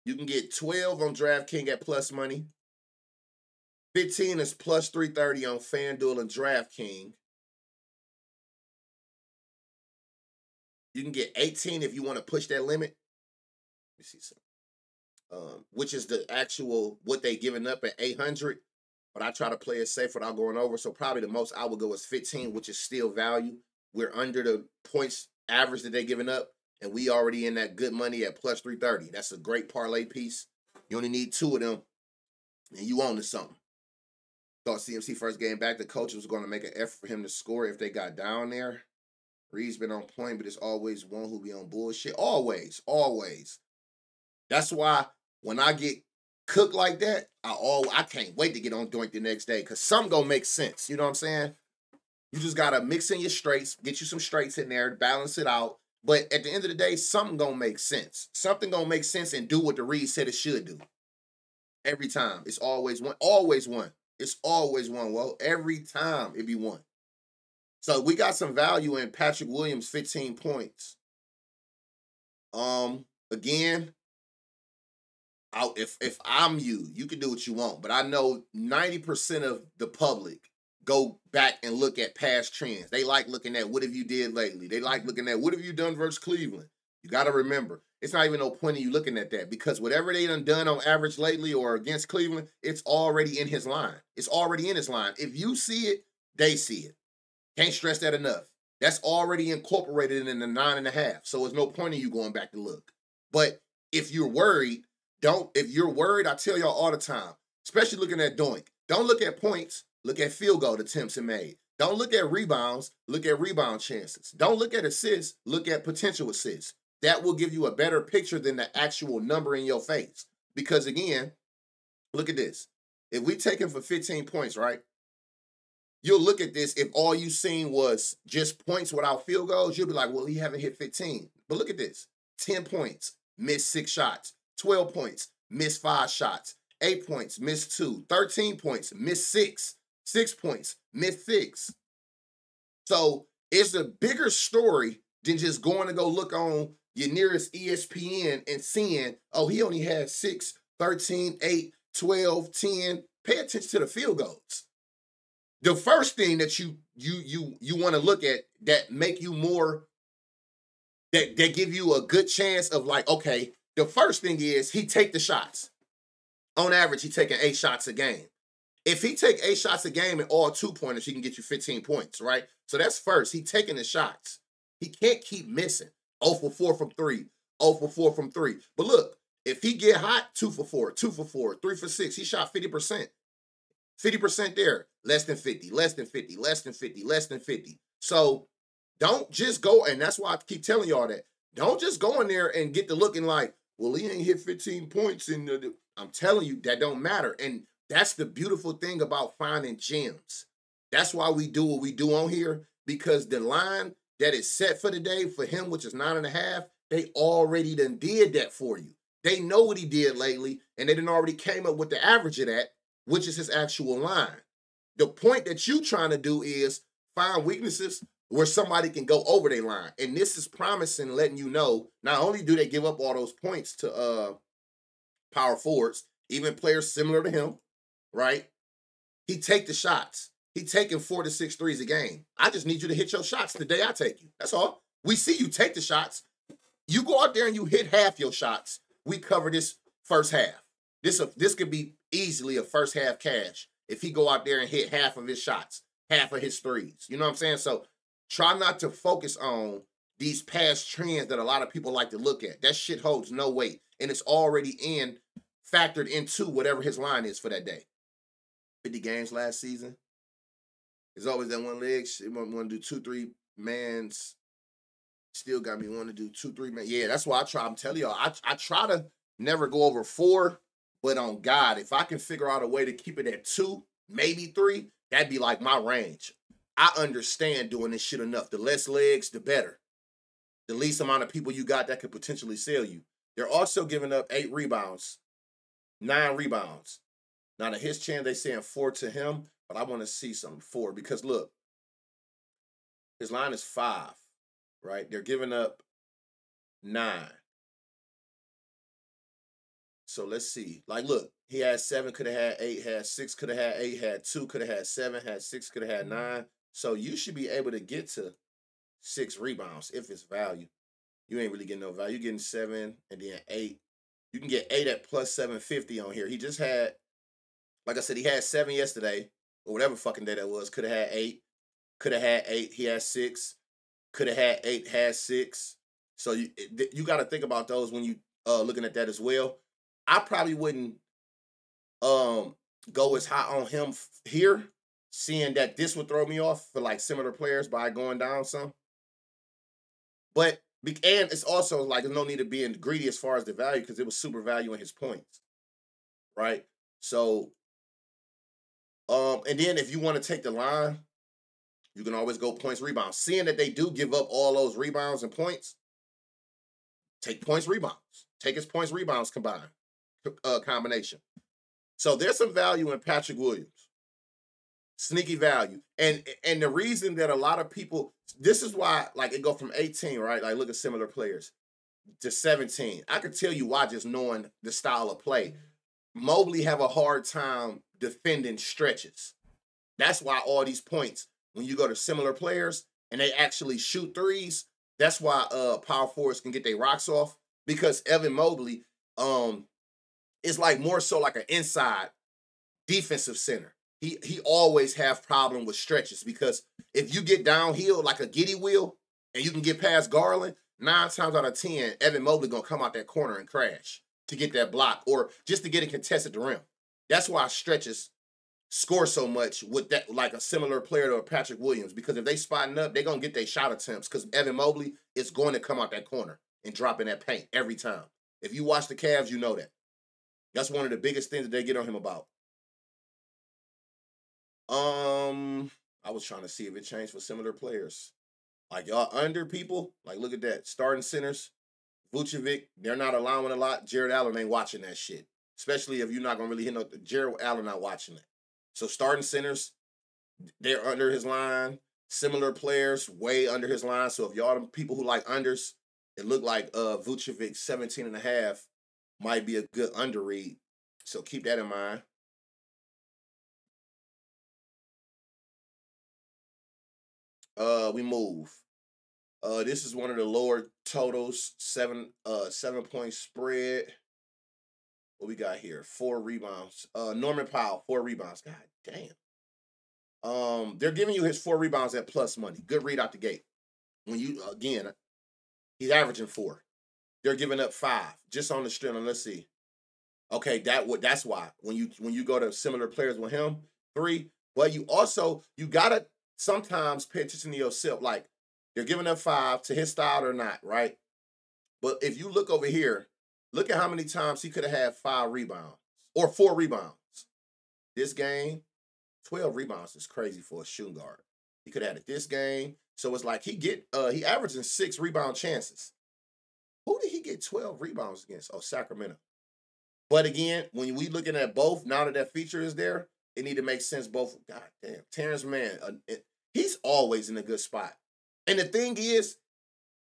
A: You can get 12 on DraftKings at plus money. 15 is plus 330 on FanDuel and DraftKings. You can get 18 if you want to push that limit. Let me see something. Which is the actual, what they giving up at 800. But I try to play it safe without going over. So probably the most I would go is 15, which is still value. We're under the points average that they're giving up. And we already in that good money at plus 330. That's a great parlay piece. You only need 2 of them. And you own to something. Thought CMC first game back, the coach was going to make an effort for him to score if they got down there. Reed's been on point, but it's always one who be on bullshit. Always. That's why when I get cooked like that, I can't wait to get on Doink the next day because something gonna make sense. You know what I'm saying? You just gotta mix in your straights, get you some straights in there, balance it out. But at the end of the day, something gonna make sense. Something gonna make sense and do what the Reed said it should do. Every time. It's always one. Always one. It's always one. Well, every time it be one. So we got some value in Patrick Williams, 15 points. Again, if I'm you, you can do what you want, but I know 90% of the public go back and look at past trends. They like looking at what have you did lately. They like looking at what have you done versus Cleveland. You got to remember, it's not even no point in you looking at that because whatever they done on average lately or against Cleveland, it's already in his line. It's already in his line. If you see it, they see it. Can't stress that enough. That's already incorporated in the 9.5. So there's no point in you going back to look. But if you're worried, if you're worried, I tell y'all all the time, especially looking at Doink, don't look at points, look at field goal attempts and made. Don't look at rebounds, look at rebound chances. Don't look at assists, look at potential assists. That will give you a better picture than the actual number in your face. Because again, look at this. If we take him for 15 points, right? You'll look at this, if all you seen was just points without field goals, you'll be like, well, he haven't hit 15. But look at this, 10 points, missed 6 shots. 12 points, missed 5 shots. 8 points, missed 2. 13 points, missed 6. 6 points, missed 6. So it's a bigger story than just going to go look on your nearest ESPN and seeing, oh, he only had 6, 13, 8, 12, 10. Pay attention to the field goals. The first thing that you want to look at that make you more, that give you a good chance of like, okay, the first thing is he take the shots. On average, he taking 8 shots a game. If he take 8 shots a game and all 2-pointers, he can get you 15 points, right? So that's first. He taking the shots. He can't keep missing. 0 for 4 from 3. 0 for 4 from 3. But look, if he get hot, 2 for 4, 2 for 4, 3 for 6. He shot 50%. 50% there. Less than 50, less than 50, less than 50, less than 50. So don't just go, and that's why I keep telling y'all that. Don't just go in there and get to looking like, well, he ain't hit 15 points. I'm telling you, that don't matter. And that's the beautiful thing about finding gems. That's why we do what we do on here, because the line that is set for the day for him, which is 9.5, they already done did that for you. They know what he did lately, and they done already came up with the average of that, which is his actual line. The point that you trying to do is find weaknesses where somebody can go over their line. And this is promising, letting you know, not only do they give up all those points to power forwards, even players similar to him, right? He take the shots. He taking 4 to 6 threes a game. I just need you to hit your shots the day I take you. That's all. We see you take the shots. You go out there and you hit half your shots. We cover this first half. This could be easily a first half cash if he go out there and hit half of his shots, half of his threes. You know what I'm saying? So try not to focus on these past trends that a lot of people like to look at. That shit holds no weight. And it's already factored into whatever his line is for that day. 50 games last season. There's always that one leg. Want to do 2-3 mans. Still got me wanting to do 2-3 man. Yeah, that's why I try. I'm telling y'all, I try to never go over 4. But on God, if I can figure out a way to keep it at 2, maybe 3, that'd be like my range. I understand doing this shit enough. The less legs, the better. The least amount of people you got that could potentially sell you. They're also giving up 8 rebounds, 9 rebounds. Now, to his chance, they saying 4 to him, but I want to see some 4 because, look, his line is 5, right? They're giving up 9. So let's see. Like, look, he had 7, could have had 8, had 6, could have had 8, had 2, could have had 7, had 6, could have had 9. So you should be able to get to 6 rebounds if it's value. You ain't really getting no value. You're getting 7 and then 8. You can get 8 at plus 750 on here. He just had, like I said, he had 7 yesterday, or whatever fucking day that was. Could have had 8. Could have had 8. He had 6. Could have had 8, had 6. So you got to think about those when you looking at that as well. I probably wouldn't go as high on him here, seeing that this would throw me off for like similar players by going down some. But, and it's also like there's no need to be greedy as far as the value because it was super value in his points, right? So, and then if you want to take the line, you can always go points, rebounds. Seeing that they do give up all those rebounds and points, take points, rebounds. Take his points, rebounds combined. Combination. So there's some value in Patrick Williams. Sneaky value. And the reason that a lot of people, this is why, like, it go from 18, right? Like, look at similar players to 17. I could tell you why just knowing the style of play. Mobley have a hard time defending stretches. That's why all these points, when you go to similar players and they actually shoot threes, that's why power forwards can get their rocks off, because Evan Mobley is like more so like an inside defensive center. He always have problem with stretches, because if you get downhill like a giddy wheel and you can get past Garland, 9 times out of 10, Evan Mobley gonna come out that corner and crash to get that block or just to get it contested the rim. That's why stretches score so much with that, like a similar player to Patrick Williams, because if they spotting up, they're gonna get their shot attempts, because Evan Mobley is going to come out that corner and drop in that paint every time. If you watch the Cavs, you know that. That's one of the biggest things that they get on him about. I was trying to see if it changed for similar players. Like, y'all under people, like, look at that. Starting centers, Vucevic, they're not allowing a lot. Jared Allen ain't watching that shit. Especially if you're not going to really hit no, Jared Allen not watching it. So starting centers, they're under his line. Similar players, way under his line. So if y'all people who like unders, it looked like Vucevic 17.5 might be a good under read. So keep that in mind. We move. This is one of the lower totals. 7-point spread. What we got here? 4 rebounds. Norman Powell, 4 rebounds. God damn. They're giving you his 4 rebounds at plus money. Good read out the gate. When you again, he's averaging 4. They're giving up 5 just on the strength. Let's see. Okay, that's why when you go to similar players with him, 3. But you gotta sometimes pay attention to yourself. Like, they're giving up 5 to his style or not, right? But if you look over here, look at how many times he could have had 5 rebounds or 4 rebounds. This game, 12 rebounds is crazy for a shooting guard. He could have had it this game. So it's like he averaging 6 rebound chances. Who did he get 12 rebounds against? Oh, Sacramento. But again, when we looking at both, now that feature is there, it need to make sense both. God damn, Terrence Mann, he's always in a good spot. And the thing is,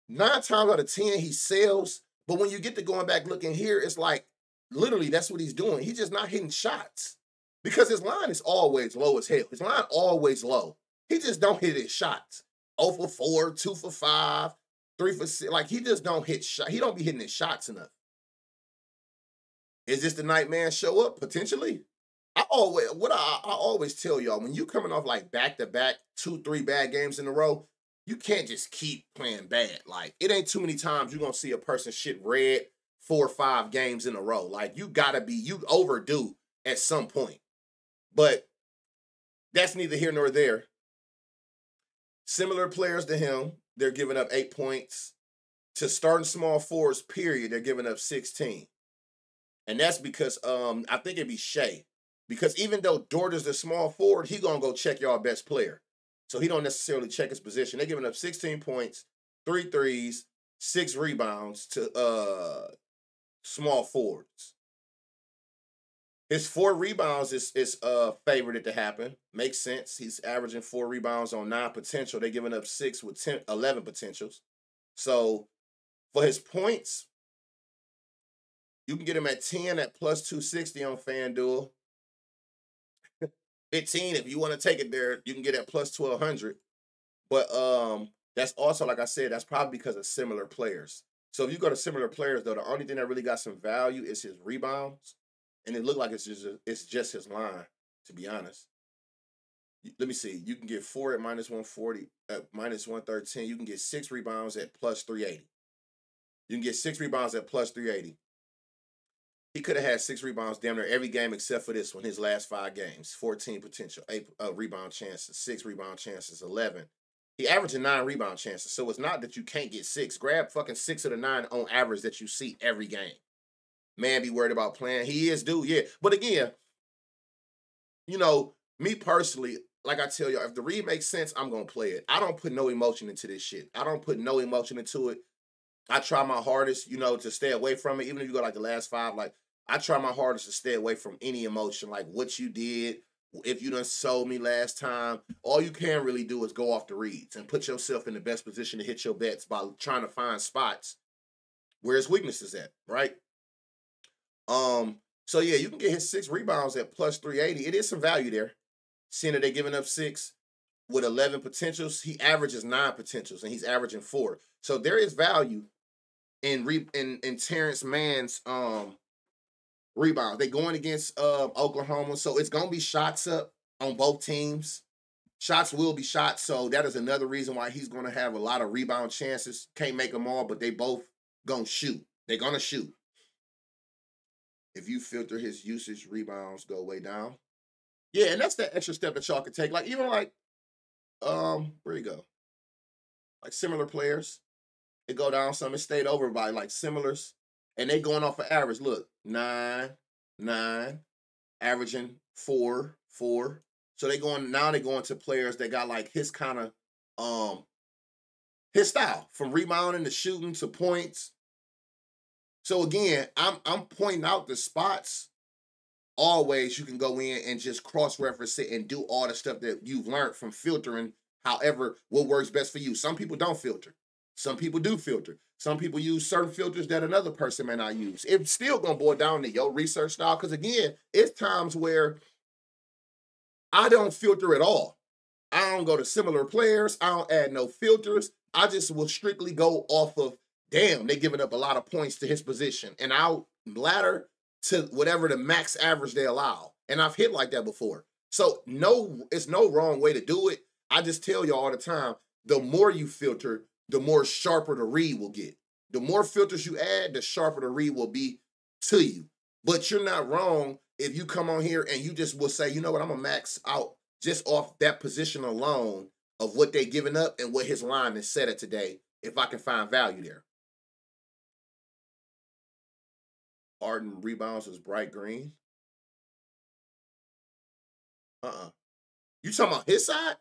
A: 9 times out of 10, he sells. But when you get to going back looking here, it's like, literally, that's what he's doing. He's just not hitting shots. Because his line is always low as hell. His line always low. He just don't hit his shots. 0 for 4, 2 for 5, 3 for 6. Like, he just don't hit shots. He don't be hitting his shots enough. Is this the night man show up? Potentially. I always tell y'all, when you coming off like back-to-back 2-3 bad games in a row, you can't just keep playing bad. Like, it ain't too many times you're going to see a person shit red 4 or 5 games in a row. Like, you overdue at some point. But that's neither here nor there. Similar players to him, they're giving up 8 points. To starting small forwards, period, they're giving up 16. And that's because I think it'd be Shea. Because even though Dort is the small forward, he going to go check y'all best player. So he don't necessarily check his position. They're giving up 16 points, 3 threes, 6 rebounds to small forwards. His 4 rebounds is favored it to happen. Makes sense. He's averaging 4 rebounds on 9 potential. They're giving up 6 with 11 potentials. So for his points, you can get him at 10 at plus 260 on FanDuel. 15, if you want to take it there, you can get at plus 1,200. But that's also, like I said, that's probably because of similar players. So if you go to similar players, though, the only thing that really got some value is his rebounds. And it looked like it's just his line, to be honest. Let me see. You can get 4 at minus 140, at minus 113. You can get 6 rebounds at plus 380. You can get 6 rebounds at plus 380. He could have had 6 rebounds damn near every game except for this one, his last 5 games. 14 potential, 8 rebound chances, 6 rebound chances, 11. He averaging 9 rebound chances. So it's not that you can't get 6. Grab fucking 6 of the 9 on average that you see every game. Man be worried about playing. He is due, yeah. But again, me personally, like I tell y'all, if the read makes sense, I'm going to play it. I don't put no emotion into this shit. I don't put no emotion into it. I try my hardest, to stay away from it. Even if you go like the last 5, like, I try my hardest to stay away from any emotion, like what you did, if you done sold me last time, all you can really do is go off the reads and put yourself in the best position to hit your bets by trying to find spots where his weaknesses at, right? So yeah, you can get his 6 rebounds at plus 380. It is some value there. Seeing that they're giving up 6 with 11 potentials, he averages 9 potentials and he's averaging 4. So there is value in Terrence Mann's rebounds. They going against Oklahoma, so it's gonna be shots up on both teams. Shots will be shot, so that is another reason why he's gonna have a lot of rebound chances. Can't make them all, but they both gonna shoot. They're gonna shoot. If you filter his usage, rebounds go way down. Yeah, and that's that extra step that y'all can take. Like even like where you go? Like similar players, it go down some. It stayed over by like similars, and they going off of average. Look, 9, 9, averaging 4, 4. So they going to players that got like his kind of his style, from rebounding to shooting to points. So again, I'm pointing out the spots. Always you can go in and just cross-reference it and do all the stuff that you've learned from filtering, however, what works best for you. Some people don't filter. Some people do filter. Some people use certain filters that another person may not use. It's still going to boil down to your research style because, again, it's times where I don't filter at all. I don't go to similar players. I don't add no filters. I just will strictly go off of, damn, they're giving up a lot of points to his position. And I'll ladder to whatever the max average they allow. And I've hit like that before. So no, it's no wrong way to do it. I just tell you all the time, the more you filter, the more sharper the read will get. The more filters you add, the sharper the read will be to you. But you're not wrong if you come on here and you just will say, you know what, I'm going to max out just off that position alone of what they giving up and what his line is set at today, if I can find value there. Arden rebounds was bright green. You talking about his side?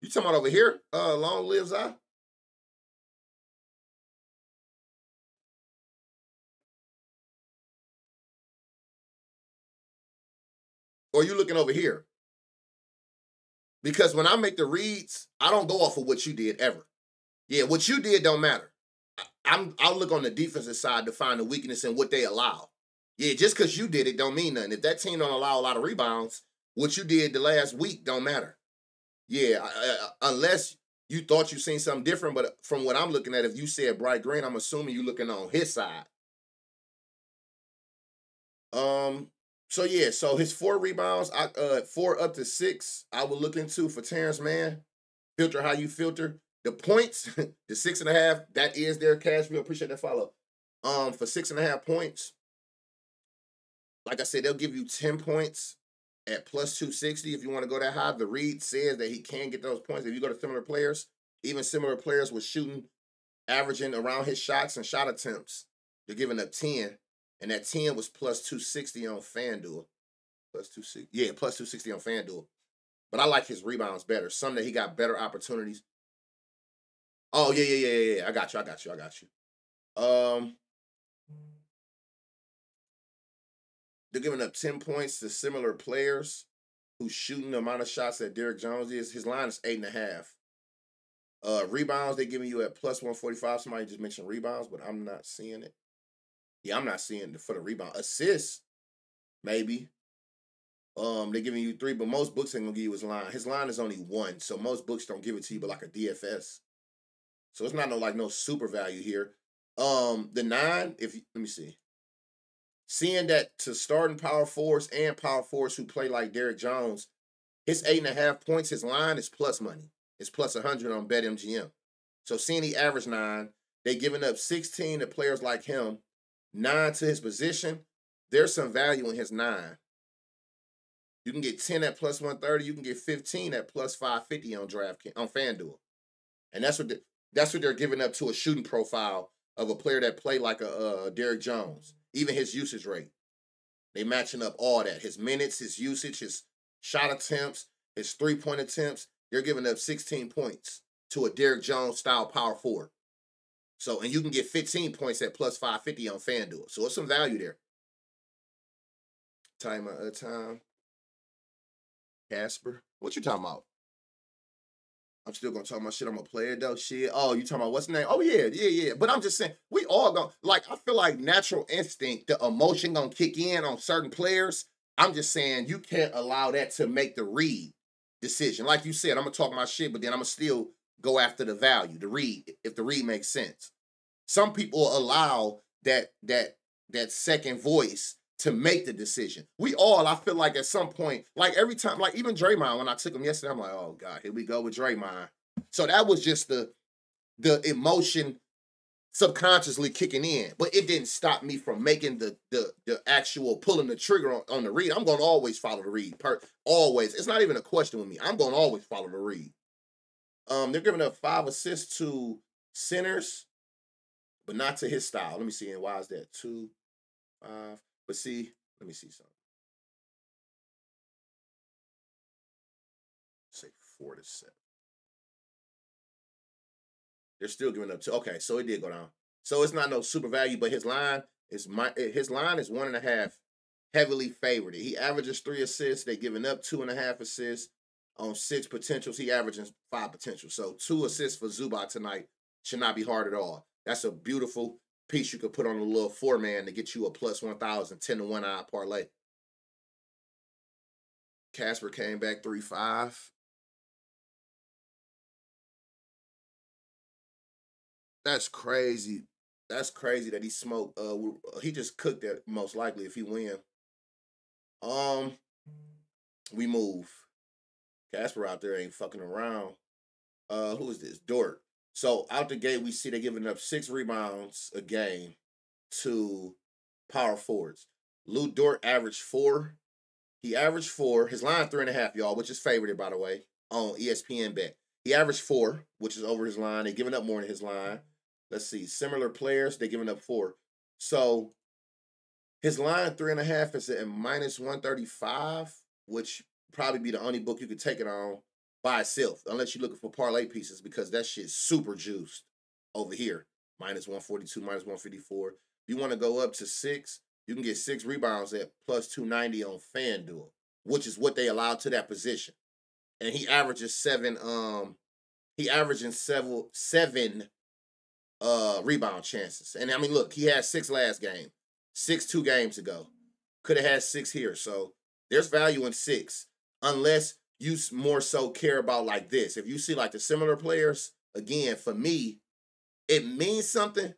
A: You talking about over here? Long lives I? Or you looking over here? Because when I make the reads, I don't go off of what you did ever. Yeah, what you did don't matter. I'll look on the defensive side to find the weakness in what they allow. Yeah, just because you did it don't mean nothing. If that team don't allow a lot of rebounds, what you did the last week don't matter. Yeah, unless you thought you seen something different. But from what I'm looking at, if you said bright green, I'm assuming you looking on his side. So yeah, so his 4 rebounds, 4 up to 6, I would look into for Terrence Mann. Filter how you filter. The points, the 6.5, that is their cash. We appreciate that follow. For 6.5 points, like I said, they'll give you 10 points at plus 260 if you want to go that high. The read says that he can get those points. If you go to similar players, even similar players with shooting, averaging around his shots and shot attempts, they're giving up 10. And that 10 was plus 260 on FanDuel. Plus 260. Yeah, plus 260 on FanDuel. But I like his rebounds better. Some that he got better opportunities. Oh, yeah. I got you. They're giving up 10 points to similar players who's shooting the amount of shots that Derrick Jones is. His line is 8.5. Rebounds, they're giving you at plus 145. Somebody just mentioned rebounds, but I'm not seeing it. Yeah, I'm not seeing it for the rebound. Assists, maybe. They're giving you 3, but most books ain't gonna give you his line. His line is only 1, so most books don't give it to you, but like a DFS. So it's not no super value here. The 9, let me see. Seeing that to starting power forwards and power forwards who play like Derrick Jones, his 8.5 points, his line is plus money. It's plus 100 on BetMGM. So seeing he averaged 9, they giving up 16 to players like him, 9 to his position. There's some value in his 9. You can get 10 at plus 130. You can get 15 at plus 550 on FanDuel, and that's what they're giving up to a shooting profile of a player that played like a Derrick Jones. Even his usage rate, they matching up all that. His minutes, his usage, his shot attempts, his 3-point attempts. They're giving up 16 points to a Derrick Jones style power forward. So, and you can get 15 points at plus 550 on FanDuel. So it's some value there. Time. Casper. What you talking about? I'm still gonna talk my shit. I'm gonna play it though. Shit. Oh, you talking about what's the name? Oh yeah. But I'm just saying, we all gonna like. I feel like natural instinct, the emotion gonna kick in on certain players. I'm just saying you can't allow that to make the read decision. Like you said, I'm gonna talk my shit, but then I'm gonna still go after the value, the read, if the read makes sense. Some people allow that second voice to make the decision. We all, I feel like at some point, like every time, like even Draymond, when I took him yesterday, I'm like, oh God, here we go with Draymond. So that was just the emotion subconsciously kicking in, but it didn't stop me from making the actual pulling the trigger on the read. I'm gonna always follow the read. Always. It's not even a question with me. I'm gonna always follow the read. They're giving up 5 assists to centers, but not to his style. Let me see. And why is that? 2, 5. But see, let me see something. Say 4 to 7. They're still giving up 2. Okay, so it did go down. So it's not no super value, but his line is 1.5 heavily favored. He averages 3 assists. They giving up 2.5 assists on 6 potentials. He averaging 5 potentials. So 2 assists for Zubac tonight should not be hard at all. That's a beautiful piece you could put on a little 4-man to get you a plus 1,000, 10 to 1 odd parlay. Casper came back 3-5. That's crazy. That's crazy that he smoked. He just cooked that most likely if he win. We move. Casper out there ain't fucking around. Who is this? Dort. So out the gate, we see they're giving up 6 rebounds a game to power forwards. Lou Dort averaged 4. He averaged 4. His line 3.5, y'all, which is favored, by the way, on ESPN bet. He averaged 4, which is over his line. They're giving up more than his line. Let's see. Similar players, they're giving up 4. So his line 3.5 is at minus 135, which probably be the only book you could take it on by itself, unless you're looking for parlay pieces, because that shit's super juiced over here. Minus 142, minus 154. If you want to go up to 6, you can get 6 rebounds at plus 290 on FanDuel, which is what they allow to that position. And he averages 7 rebound chances. And I mean, look, he had 6 last game, 6 2 games ago. Could have had 6 here. So there's value in 6, unless you more so care about like this. If you see like the similar players, again, for me, it means something,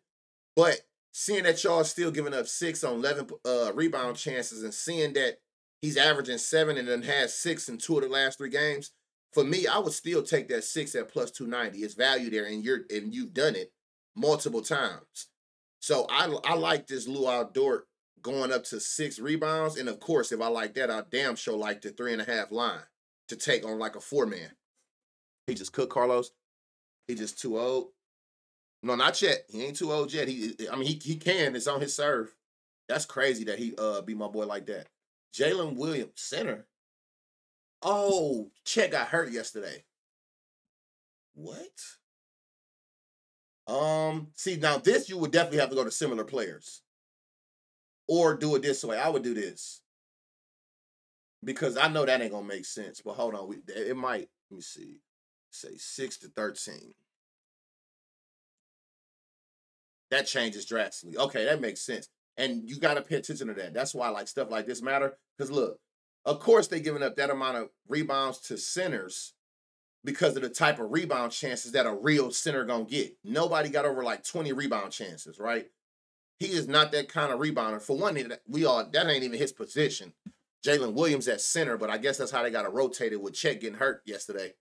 A: but seeing that y'all still giving up 6 on 11 rebound chances and seeing that he's averaging 7 and then has 6 in 2 of the last 3 games, for me, I would still take that 6 at plus 290. It's value there, and you've done it multiple times. So I like this Luau Dort going up to 6 rebounds, and of course, if I like that, I damn sure like the 3.5 line to take on like a 4-man. He just cooked Carlos. He just too old. No, not yet. He ain't too old yet. He can. It's on his serve. That's crazy that he beat my boy like that. Jalen Williams, center. Oh, Chet got hurt yesterday. What? See, now this you would definitely have to go to similar players. Or do it this way. I would do this. Because I know that ain't gonna make sense. But hold on. It might. Let me see. Say 6 to 13. That changes drastically. Okay, that makes sense. And you got to pay attention to that. That's why like stuff like this matter. Because look, of course they're giving up that amount of rebounds to centers because of the type of rebound chances that a real center gonna get. Nobody got over like 20 rebound chances, right? He is not that kind of rebounder. For one, that ain't even his position. Jalen Williams at center, but I guess that's how they got to rotate it with Chet getting hurt yesterday.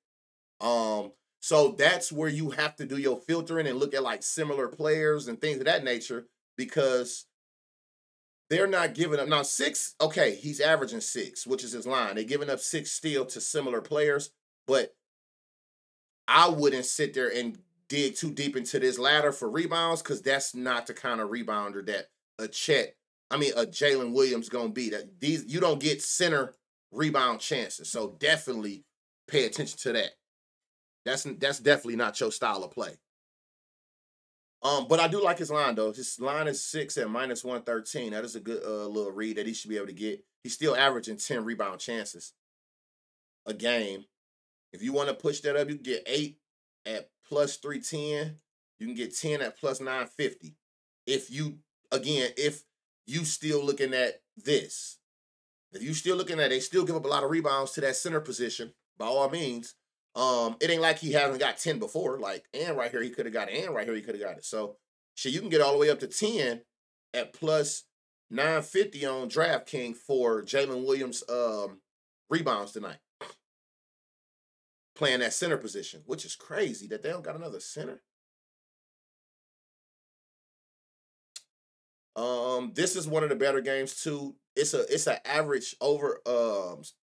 A: So that's where you have to do your filtering and look at like similar players and things of that nature, because they're not giving up. Now 6, okay, he's averaging 6, which is his line. They're giving up 6 still to similar players, but I wouldn't sit there and dig too deep into this ladder for rebounds, because that's not the kind of rebounder that a Jalen Williams gonna be. That you don't get center rebound chances. So definitely pay attention to that. That's definitely not your style of play. But I do like his line though. His line is 6 at minus 113. That is a good little read that he should be able to get. He's still averaging 10 rebound chances a game. If you want to push that up, you can get 8 at plus 310. You can get 10 at plus 950. If you still looking at this. If you still looking at they still give up a lot of rebounds to that center position, by all means. It ain't like he hasn't got 10 before. Like, and right here he could have got it, and right here he could have got it. So shit, you can get all the way up to 10 at plus 950 on DraftKings for Jalen Williams rebounds tonight. Playing that center position, which is crazy that they don't got another center. This is one of the better games too. It's an average over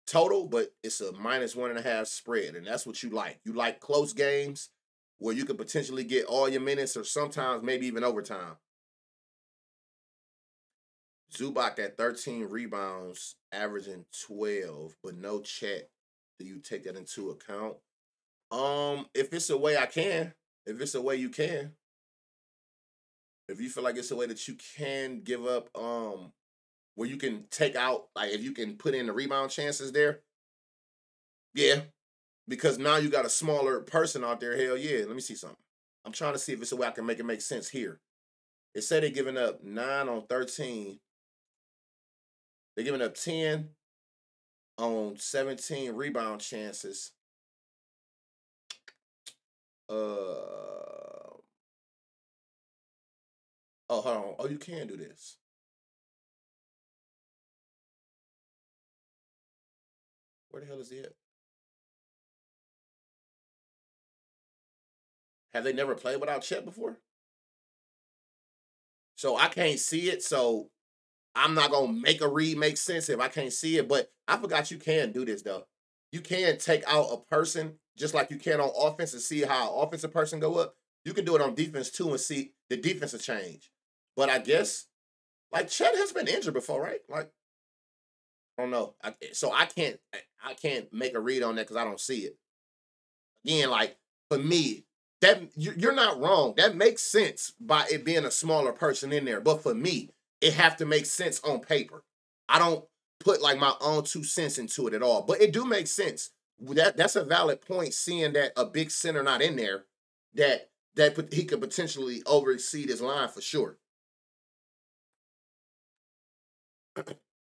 A: total, but it's a -1.5 spread, and that's what you like. You like close games where you could potentially get all your minutes, or sometimes maybe even overtime. Zubac at 13 rebounds, averaging 12, but no Chet. Do you take that into account? If it's a way I can, if it's a way you can, if you feel like it's a way that you can give up, where you can take out, like if you can put in the rebound chances there, yeah, because now you got a smaller person out there. Hell yeah, let me see something. I'm trying to see if it's a way I can make it make sense here. It said they're giving up 9 on 13. They're giving up 10 on 17 rebound chances. Oh, hold on. Oh, you can do this. Where the hell is he at? Have they never played without Chet before? So I can't see it. So I'm not gonna make a read make sense if I can't see it. But I forgot you can do this though. You can take out a person just like you can on offense and see how an offensive person go up. You can do it on defense too and see the defensive change. But I guess like Chet has been injured before, right? Like I don't know. So I can't make a read on that because I don't see it. Again, like for me, that you're not wrong. That makes sense by it being a smaller person in there. But for me, it have to make sense on paper. I don't put like my own 2 cents into it at all. But it do make sense. That's a valid point. Seeing that a big center not in there, that he could potentially overexceed his line for sure.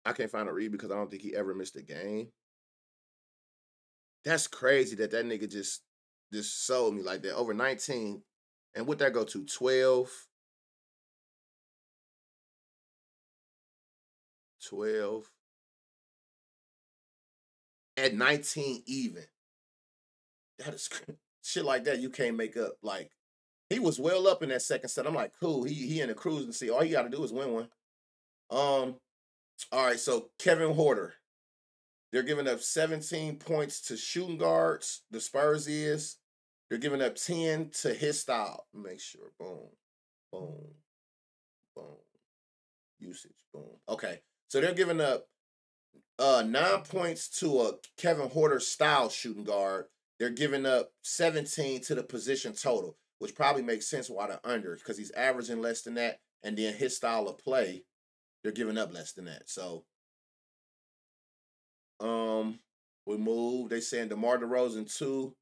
A: I can't find a read because I don't think he ever missed a game. That's crazy that that nigga just sold me like that over 19. And what that go to 12, 12 at 19 even. That is shit like that you can't make up. Like he was well up in that second set. I'm like, cool. He in the cruise and see. All you got to do is win one. Um. All right. So Kevin Horter, they're giving up 17 points to shooting guards. The Spurs is. They're giving up 10 to his style. Make sure. Boom. Boom. Boom. Usage. Boom. Okay. So they're giving up 9 points to a Kevin Horter style shooting guard. They're giving up 17 to the position total, which probably makes sense why the under, because he's averaging less than that, and then his style of play, they're giving up less than that. So, we move. They saying DeMar DeRozan two,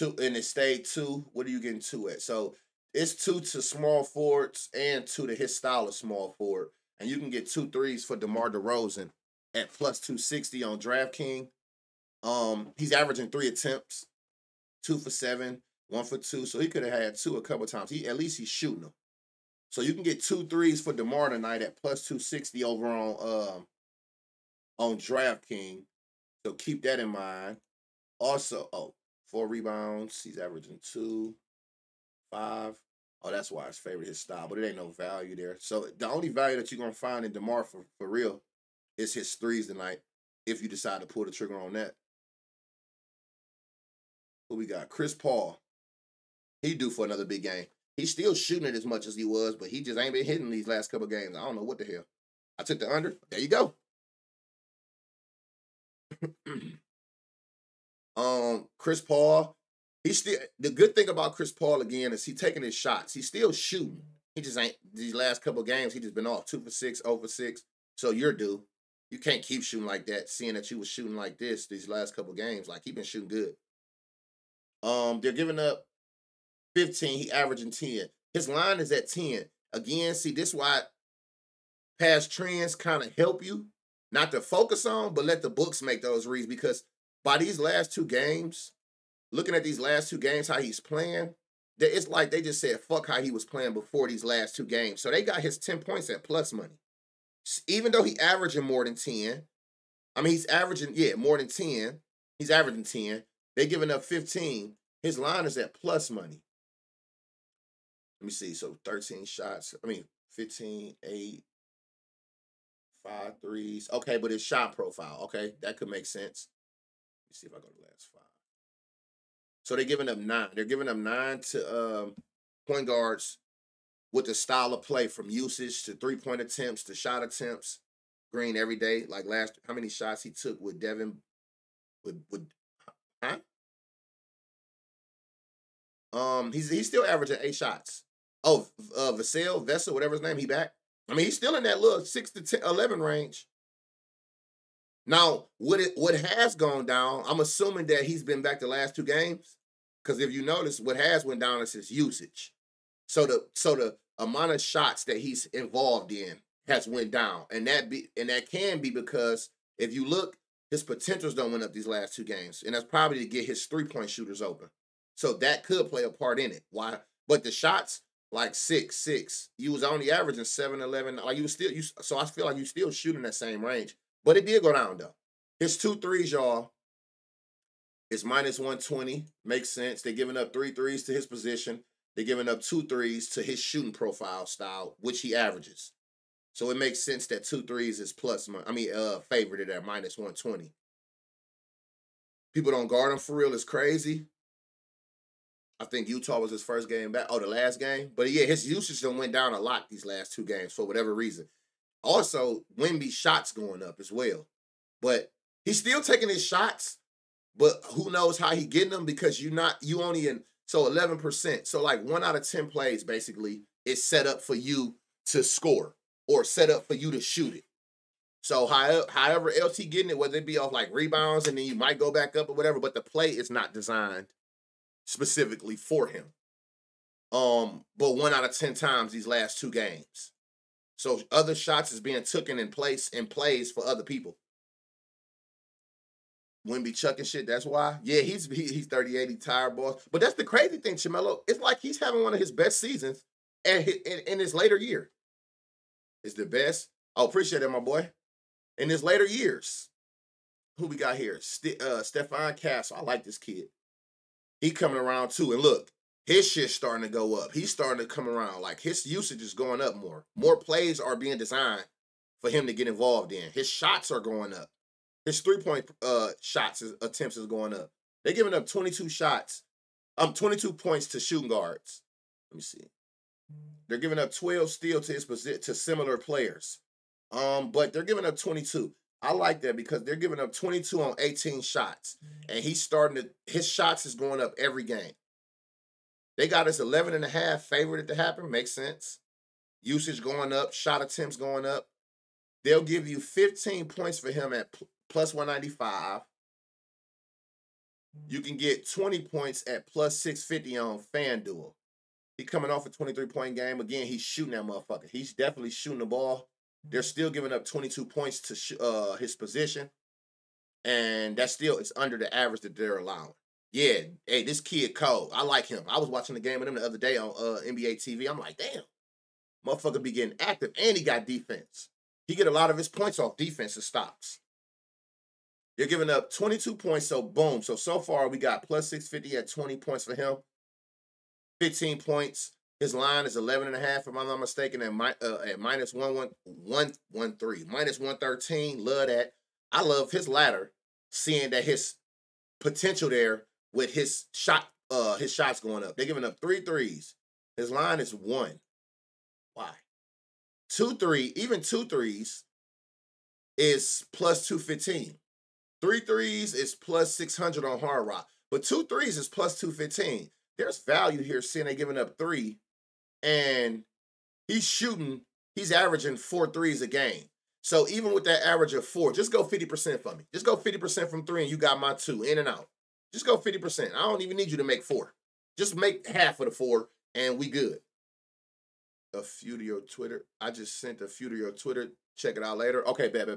A: and it stayed 2. What are you getting 2 at? So it's 2 to small forwards and 2 to his style of small forward, and you can get 2 threes for DeMar DeRozan at plus 260 on DraftKings. He's averaging 3 attempts, 2 for 7, 1 for 2. So he could have had 2 a couple times. At least he's shooting them. So you can get 2 threes for DeMar tonight at plus 260 over on DraftKings. So keep that in mind. Also, 4 rebounds. He's averaging 2, 5. Oh, that's why it's favorite his style, but it ain't no value there. So the only value that you're gonna find in DeMar for real is his threes tonight. If you decide to pull the trigger on that. Who we got? Chris Paul. He due for another big game. He's still shooting it as much as he was, but he just ain't been hitting these last couple games. I don't know what the hell. I took the under. There you go. Chris Paul. He's still the good thing about Chris Paul again is he taking his shots. He's still shooting. He just ain't these last couple games. He just been off 2 for 6, 0 for 6. So you're due. You can't keep shooting like that, seeing that you was shooting like this these last couple games. Like, he been shooting good. They're giving up 15. He averaging 10. His line is at 10. Again, see, this is why past trends kind of help you not to focus on, but let the books make those reads. Because by these last two games, looking at these last two games, how he's playing, it's like they just said, fuck how he was playing before these last two games. So they got his 10 points at plus money. Even though he averaging more than 10, I mean, he's averaging, more than 10. He's averaging 10. They giving up 15. His line is at plus money. Let me see. So 13 shots. 15, 8, 5 threes. Okay, but his shot profile. Okay, that could make sense. Let me see if I go to the last 5. So they're giving up 9. They're giving up 9 to point guards with the style of play, from usage to 3-point attempts to shot attempts. Green every day. Like how many shots he took with Devin? He's still averaging 8 shots. Oh, Vessel, whatever his name, he back. I mean, he's still in that little 6 to 10, 11 range. Now, what has gone down, I'm assuming that he's been back the last 2 games. Because if you notice, what has went down is his usage. So the amount of shots that he's involved in has went down. And that can be because if you look, his potentials don't went up these last 2 games. And that's probably to get his 3-point shooters open. So that could play a part in it. Why? But the shots, like 6. You was only averaging 7, 11. Like so I feel like you still shooting that same range. But it did go down though. His 2 threes, y'all, is minus 120. Makes sense. They're giving up 3 threes to his position. They're giving up 2 threes to his shooting profile style, which he averages. So it makes sense that 2 threes is favored at minus 120. People don't guard him for real. It's crazy. I think Utah was his first game back. Oh, the last game. But yeah, his usage done went down a lot these last 2 games for whatever reason. Also, Wemby's shots going up as well. But he's still taking his shots. But who knows how he getting them, because you only in, so 11%. So like 1 out of 10 plays basically is set up for you to score or set up for you to shoot it. So however else he getting it, whether it be off like rebounds and then you might go back up or whatever, but the play is not designed specifically for him. But 1 out of 10 times these last 2 games. So other shots is being taken in plays for other people. Wemby chucking shit, that's why. Yeah, he's 30-80 tired boss. But that's the crazy thing, Chamelo. It's like he's having one of his best seasons in his later year. It's the best. Oh, appreciate it, my boy. In his later years. Who we got here? Stephon Castle. I like this kid. He coming around too. And look, his shit's starting to go up. He's starting to come around. Like, his usage is going up more. More plays are being designed for him to get involved in. His shots are going up. His 3-point attempts is going up. They're giving up 22 shots. 22 points to shooting guards. Let me see. They're giving up 12 steals to similar players. But they're giving up 22. I like that because they're giving up 22 on 18 shots. And his shots is going up every game. They got us 11.5 favored to happen. Makes sense. Usage going up, shot attempts going up. They'll give you 15 points for him at plus 195. You can get 20 points at plus 650 on FanDuel. He coming off a 23-point game. Again, he's shooting that motherfucker. He's definitely shooting the ball. They're still giving up 22 points to his position. And that's still, it's under the average that they're allowing. Yeah, hey, this kid cold. I like him. I was watching the game with him the other day on NBA TV. I'm like, damn. Motherfucker be getting active. And he got defense. He get a lot of his points off defensive stops. They're giving up 22 points, so boom. So far, we got plus 650 at 20 points for him. 15 points. His line is 11.5, if I'm not mistaken, at minus 113. Minus 113, love that. I love his ladder, seeing that his potential there with his shots going up. They're giving up 3 threes. His line is 1. Why? 2 threes is plus 215. 3 threes is plus 600 on Hard Rock. But 2 threes is plus 215. There's value here seeing they giving up 3. And he's averaging 4 threes a game. So even with that average of 4, just go 50% for me. Just go 50% from 3 and you got my 2 in and out. Just go 50%. I don't even need you to make 4. Just make half of the 4 and we good. A few to your Twitter. I just sent a few to your Twitter. Check it out later. Okay, bet.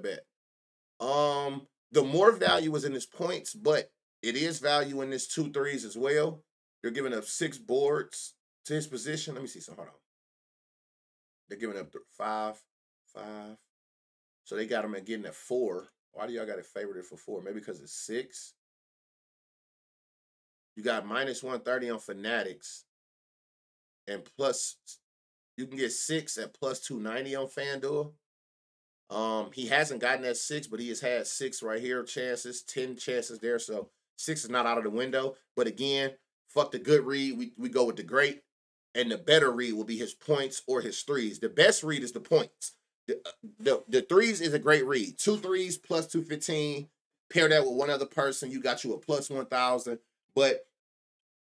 A: The more value is in his points, but it is value in his 2 threes as well. They're giving up 6 boards to his position. Let me see some. Hold on. They're giving up 5. So they got him at getting at 4. Why do y'all got it favored for 4? Maybe because it's 6. You got minus 130 on Fanatics. And plus, you can get 6 at plus 290 on FanDuel. He hasn't gotten that 6, but he has had 6 right here chances, 10 chances there. So 6 is not out of the window. But again, fuck the good read. We go with the great. And the better read will be his points or his threes. The best read is the points. The threes is a great read. 2 threes plus 215. Pair that with one other person, you got you a plus 1,000. But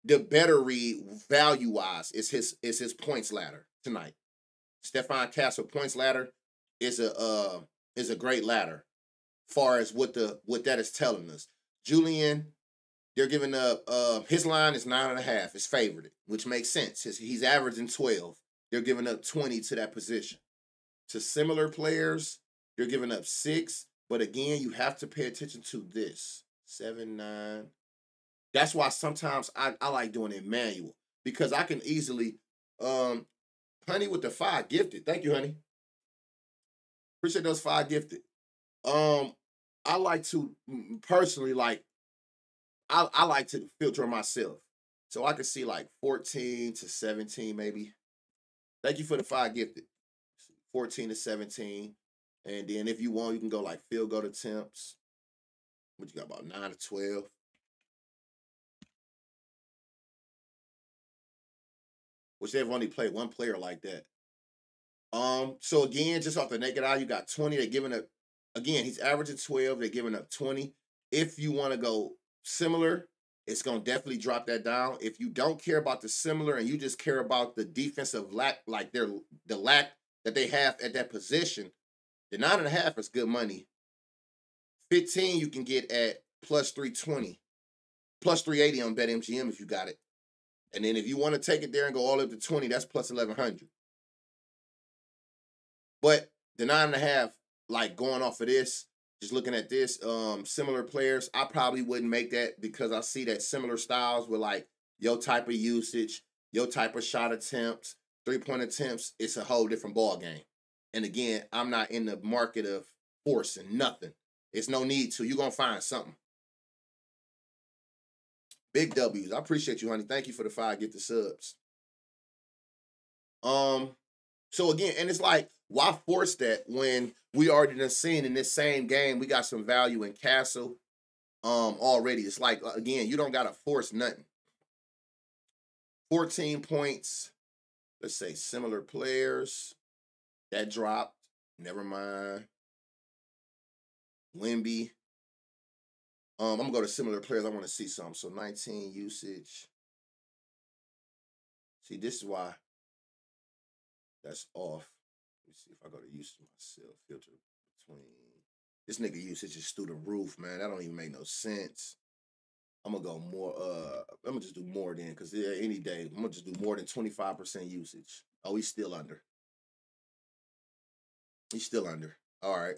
A: the better read value-wise is his points ladder tonight. Stephon Castle points ladder is a great ladder, far as what that is telling us. Julian, they're giving up his line is 9.5. It's favored, which makes sense. He's averaging 12. They're giving up 20 to that position. To similar players, they're giving up 6. But again, you have to pay attention to this. 7, 9. That's why sometimes I like doing it manual. Because I can easily Honey with the 5 gifted. Thank you, honey. Appreciate those 5 gifted. I like to personally I like to filter myself. So I can see like 14 to 17 maybe. Thank you for the 5 gifted. 14 to 17. And then if you want, you can go like field goal attempts. What you got, about 9 to 12? Which they've only played one player like that. So again, just off the naked eye, you got 20. They're giving up, again, he's averaging 12. They're giving up 20. If you want to go similar, it's going to definitely drop that down. If you don't care about the similar and you just care about the defensive lack, like the lack that they have at that position, the 9.5 is good money. 15 you can get at plus 320, plus 380 on BetMGM if you got it. And then if you want to take it there and go all up to 20, that's plus 1,100. But the 9.5, like going off of this, just looking at this, similar players, I probably wouldn't make that because I see that similar styles with like your type of usage, your type of shot attempts, 3-point attempts, it's a whole different ball game. And again, I'm not in the market of forcing nothing. It's no need to. You're going to find something. Big W's. I appreciate you, honey. Thank you for the 5 gifted subs. So again, and it's like, why force that when we already done seen in this same game, we got some value in Castle already. It's like, again, you don't got to force nothing. 14 points. Let's say similar players. That dropped. Never mind. Wemby. I'm going to go to similar players. I want to see something. So 19 usage. See, this is why that's off. Let me see if I go to usage myself. Filter between. This nigga usage is through the roof, man. That don't even make no sense. I'm going to go more. I'm going to just do more then because any day, I'm going to just do more than 25% usage. Oh, he's still under. He's still under. All right.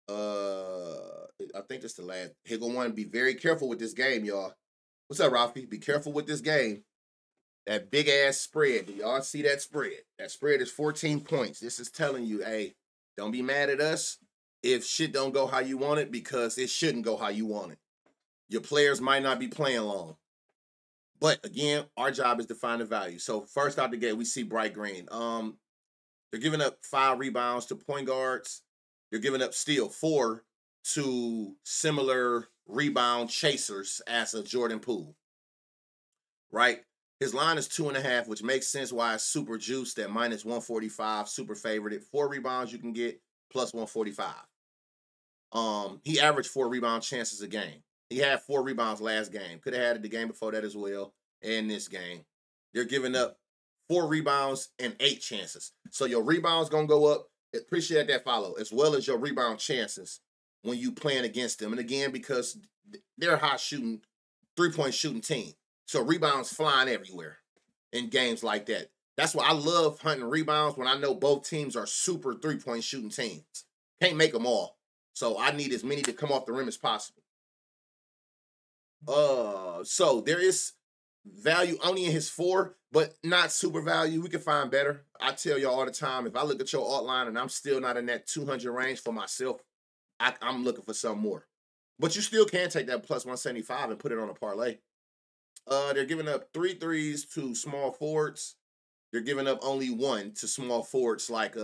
A: I think that's the last. Here go one. Be very careful with this game, y'all. What's up, Rafi? Be careful with this game. That big ass spread. Do y'all see that spread? That spread is 14 points. This is telling you, hey, don't be mad at us if shit don't go how you want it because it shouldn't go how you want it. Your players might not be playing long. But again, our job is to find the value. So first out the gate, we see Bright Green. They're giving up 5 rebounds to point guards. They're giving up still 4 to similar rebound chasers as a Jordan Poole. Right? His line is 2.5, which makes sense why it's super juiced at minus 145, super favorite. 4 rebounds you can get plus 145. He averaged 4 rebound chances a game. He had 4 rebounds last game. Could have had it the game before that as well, and this game. They're giving up 4 rebounds and 8 chances. So your rebounds going to go up. Appreciate that follow, as well as your rebound chances when you playing against them. And again, because they're a high shooting, 3-point shooting team. So rebounds flying everywhere in games like that. That's why I love hunting rebounds when I know both teams are super 3-point shooting teams. Can't make them all. So I need as many to come off the rim as possible. So there is value only in his 4, but not super value. We can find better. I tell y'all all the time, if I look at your alt line and I'm still not in that 200 range for myself, I'm looking for some more. But you still can take that plus 175 and put it on a parlay. They're giving up 3 threes to small forwards. They're giving up only 1 to small forwards like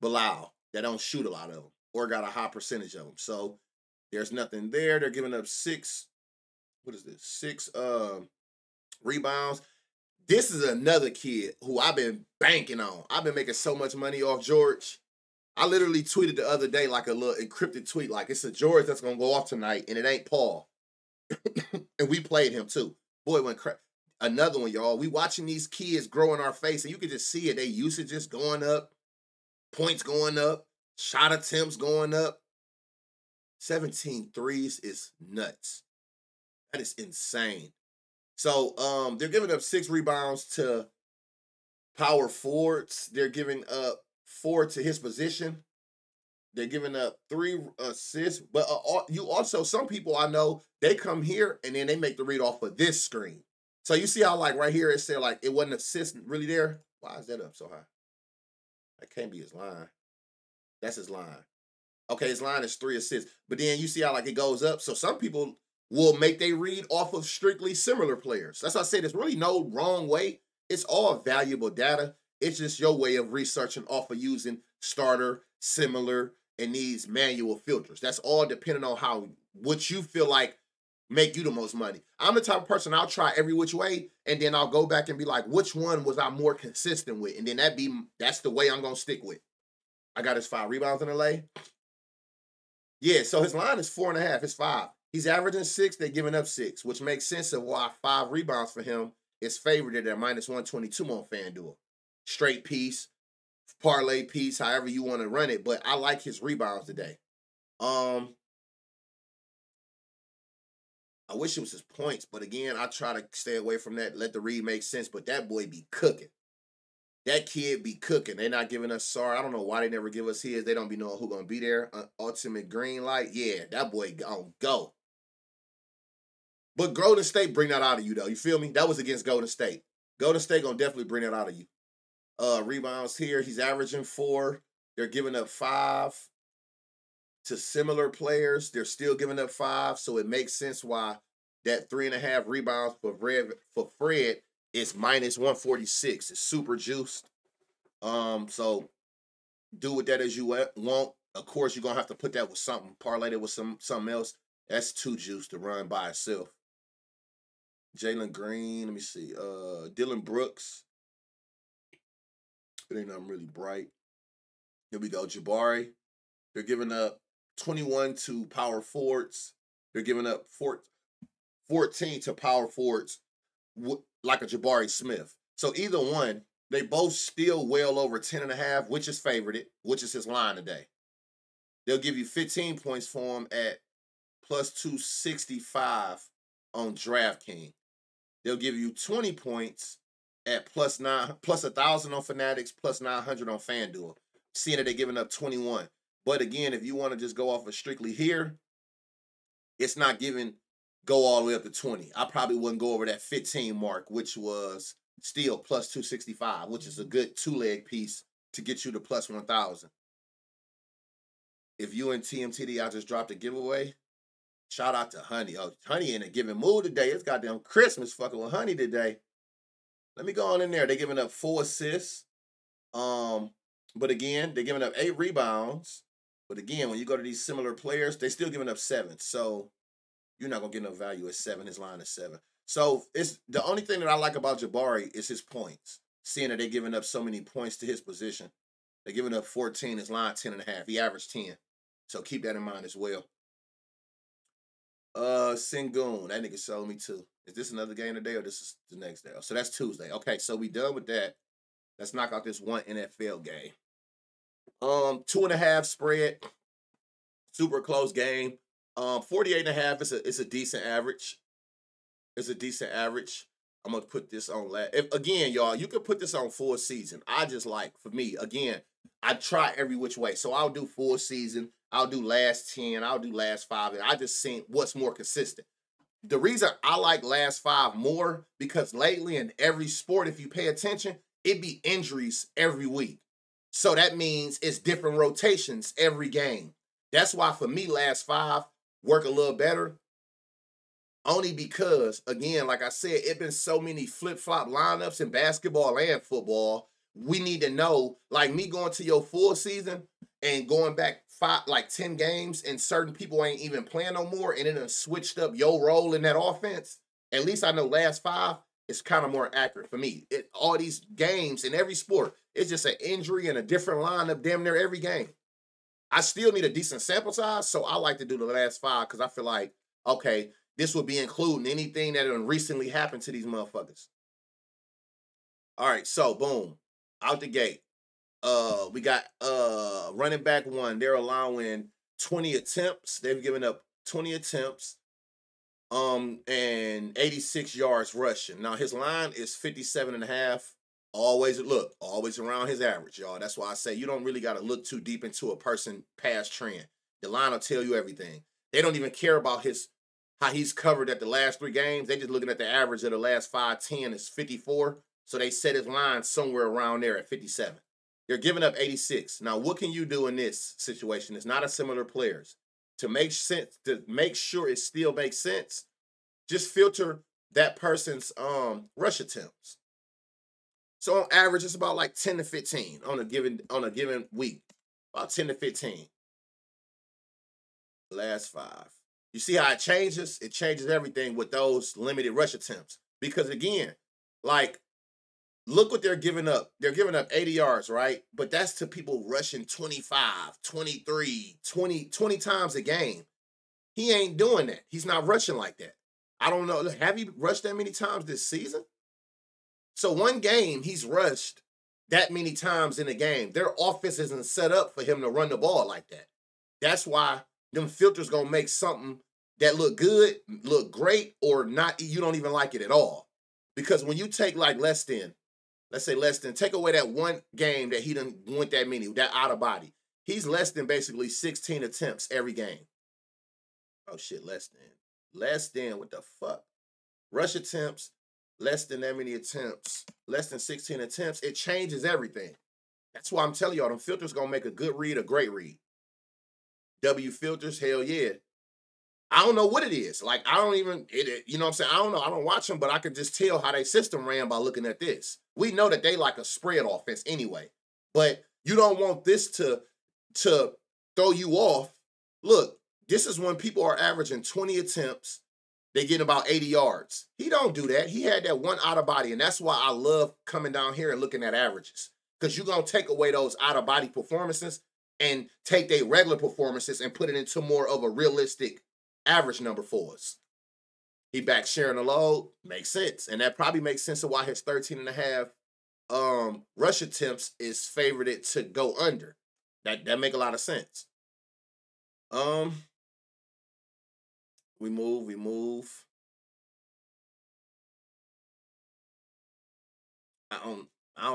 A: Bilal that don't shoot a lot of them or got a high percentage of them. So there's nothing there. They're giving up 6. What is this? 6 rebounds. This is another kid who I've been banking on. I've been making so much money off George. I literally tweeted the other day like a little encrypted tweet, like it's a George that's gonna go off tonight, and it ain't Paul. And we played him too. Boy, went crap. Another one, y'all. We watching these kids grow in our face, and you can just see it. They usage just going up, points going up, shot attempts going up. 17 threes is nuts. That is insane. So they're giving up 6 rebounds to power forwards. They're giving up 4 to his position. They're giving up 3 assists. But you also, some people I know, they come here and then they make the read off of this screen. So you see how like right here it said like it wasn't assist really there? Why is that up so high? That can't be his line. That's his line. Okay, his line is 3 assists. But then you see how like it goes up. So some people will make they read off of strictly similar players. That's why I say there's really no wrong way. It's all valuable data. It's just your way of researching off of using starter, similar, and these manual filters. That's all depending on what you feel like make you the most money. I'm the type of person I'll try every which way, and then I'll go back and be like, which one was I more consistent with? And then that's the way I'm gonna stick with. I got his 5 rebounds in the lay. Yeah, so his line is 4.5. It's 5. He's averaging 6. They're giving up 6, which makes sense of why 5 rebounds for him is favored at minus 122 on FanDuel. Straight piece, parlay piece, however you want to run it. But I like his rebounds today. I wish it was his points, but again, I try to stay away from that. Let the read make sense. But that boy be cooking. That kid be cooking. They're not giving us SAR. I don't know why they never give us his. They don't be knowing who gonna be there. Ultimate green light. Yeah, that boy gonna go. But Golden State bring that out of you, though. You feel me? That was against Golden State. Golden State gonna definitely bring that out of you. Rebounds here. He's averaging 4. They're giving up 5 to similar players. They're still giving up 5, so it makes sense why that 3.5 rebounds for Fred is minus 146. It's super juiced. So do with that as you want. Of course, you're gonna have to put that with something, parlay it with something else. That's too juice to run by itself. Jalen Green, let me see. Dylan Brooks. It ain't nothing really bright. Here we go. Jabari. They're giving up 21 to power forwards. They're giving up 14 to power forwards like a Jabari Smith. So either one, they both still well over 10.5, which is favorited, which is his line today. They'll give you 15 points for him at plus 265 on DraftKings. They'll give you 20 points at plus 1,000 on Fanatics, plus 900 on FanDuel. Seeing that they're giving up 21. But again, if you want to just go off of strictly here, it's not giving go all the way up to 20. I probably wouldn't go over that 15 mark, which was still plus 265, which is a good 2-leg piece to get you to plus 1,000. If you in TMTD, I just dropped a giveaway. Shout out to Honey. Oh, Honey in a giving mood today. It's goddamn Christmas fucking with Honey today. Let me go on in there. They're giving up 4 assists. But again, they're giving up 8 rebounds. But again, when you go to these similar players, they're still giving up 7. So you're not gonna get no value at 7. His line is 7. So it's the only thing that I like about Jabari is his points. Seeing that they're giving up so many points to his position. They're giving up 14. His line 10.5. He averaged 10. So keep that in mind as well. Sengun, that nigga sold me too. Is this another game today or this is the next day? So that's Tuesday. Okay, so we done with that. Let's knock out this one NFL game. 2.5 spread, super close game. 48.5 is a decent average. It's a decent average. I'm gonna put this on again, y'all, you can put this on full season. I just like, for me, again, I try every which way. So I'll do full season, I'll do last 10, I'll do last 5, and I just seen what's more consistent. The reason I like last 5 more, because lately in every sport, if you pay attention, it be injuries every week. So that means it's different rotations every game. That's why for me, last 5 work a little better. Only because, again, like I said, it been so many flip-flop lineups in basketball and football. We need to know, like me going to your full season and going back 10 games, and certain people ain't even playing no more, and it done switched up your role in that offense. At least I know last 5 is kind of more accurate for me. All these games in every sport, it's just an injury and a different lineup damn near every game. I still need a decent sample size, so I like to do the last 5 because I feel like, okay, this would be including anything that recently happened to these motherfuckers. All right, so boom, out the gate. We got running back 1. They're allowing 20 attempts. They've given up 20 attempts. And 86 yards rushing. Now his line is 57.5. Always around his average, y'all. That's why I say you don't really got to look too deep into a person past trend. The line will tell you everything. They don't even care about how he's covered at the last 3 games. They just looking at the average of the last 5-10 is 54. So they set his line somewhere around there at 57. They're giving up 86. Now, what can you do in this situation? It's not a similar players. To make sense, to make sure it still makes sense, just filter that person's rush attempts. So on average, it's about like 10 to 15 on a given week. About 10 to 15. Last 5. You see how it changes? It changes everything with those limited rush attempts. Because again, like, look what they're giving up. They're giving up 80 yards, right? But that's to people rushing 25, 23, 20 times a game. He ain't doing that. He's not rushing like that. I don't know. Have you rushed that many times this season? So one game, he's rushed that many times in a game. Their offense isn't set up for him to run the ball like that. That's why them filters gonna make something that look good, look great, or not, you don't even like it at all. Because when you take like let's say less than, take away that one game that he done went that many, that out of body. He's less than basically 16 attempts every game. Oh shit, less than, what the fuck? Rush attempts, less than that many attempts, less than 16 attempts. It changes everything. That's why I'm telling y'all, them filters gonna make a good read, a great read. W filters, hell yeah. I don't know what it is. Like, I don't even, you know what I'm saying? I don't know. I don't watch them, but I can just tell how their system ran by looking at this. We know that they like a spread offense anyway, but you don't want this to throw you off. Look, this is when people are averaging 20 attempts. They get about 80 yards. He don't do that. He had that one out of body, and that's why I love coming down here and looking at averages, because you're going to take away those out of body performances and take their regular performances and put it into more of a realistic average number for us. He back sharing the load, makes sense. And that probably makes sense of why his 13.5 rush attempts is favored to go under. That make a lot of sense. We move. I don't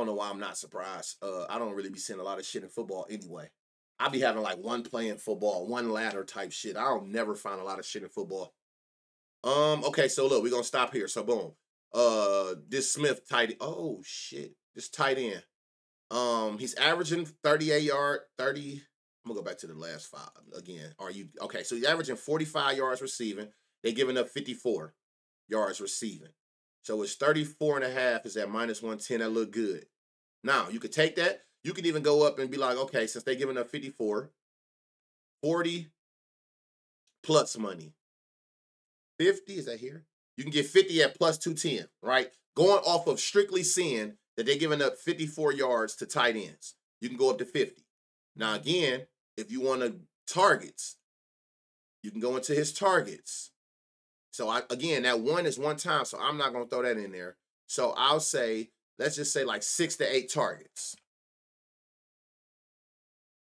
A: know why I'm not surprised. I don't really be seeing a lot of shit in football anyway. I be having like one play in football, one ladder type shit. I don't never find a lot of shit in football. Okay, so look, we're gonna stop here. So boom. This Smith tight. Oh shit. This tight end. He's averaging 38 yard, 30. I'm gonna go back to the last 5 again. Okay? So he's averaging 45 yards receiving. They're giving up 54 yards receiving. So it's 34.5 is at -110. That look good. Now you could take that. You could even go up and be like, okay, since they're giving up 54, 40 plus money. 50, is that here? You can get 50 at +210, right? Going off of strictly seeing that they're giving up 54 yards to tight ends. You can go up to 50. Now, again, if you want to targets, you can go into his targets. So, again, that 1 is one time, so I'm not going to throw that in there. So, I'll say, let's just say like 6 to 8 targets.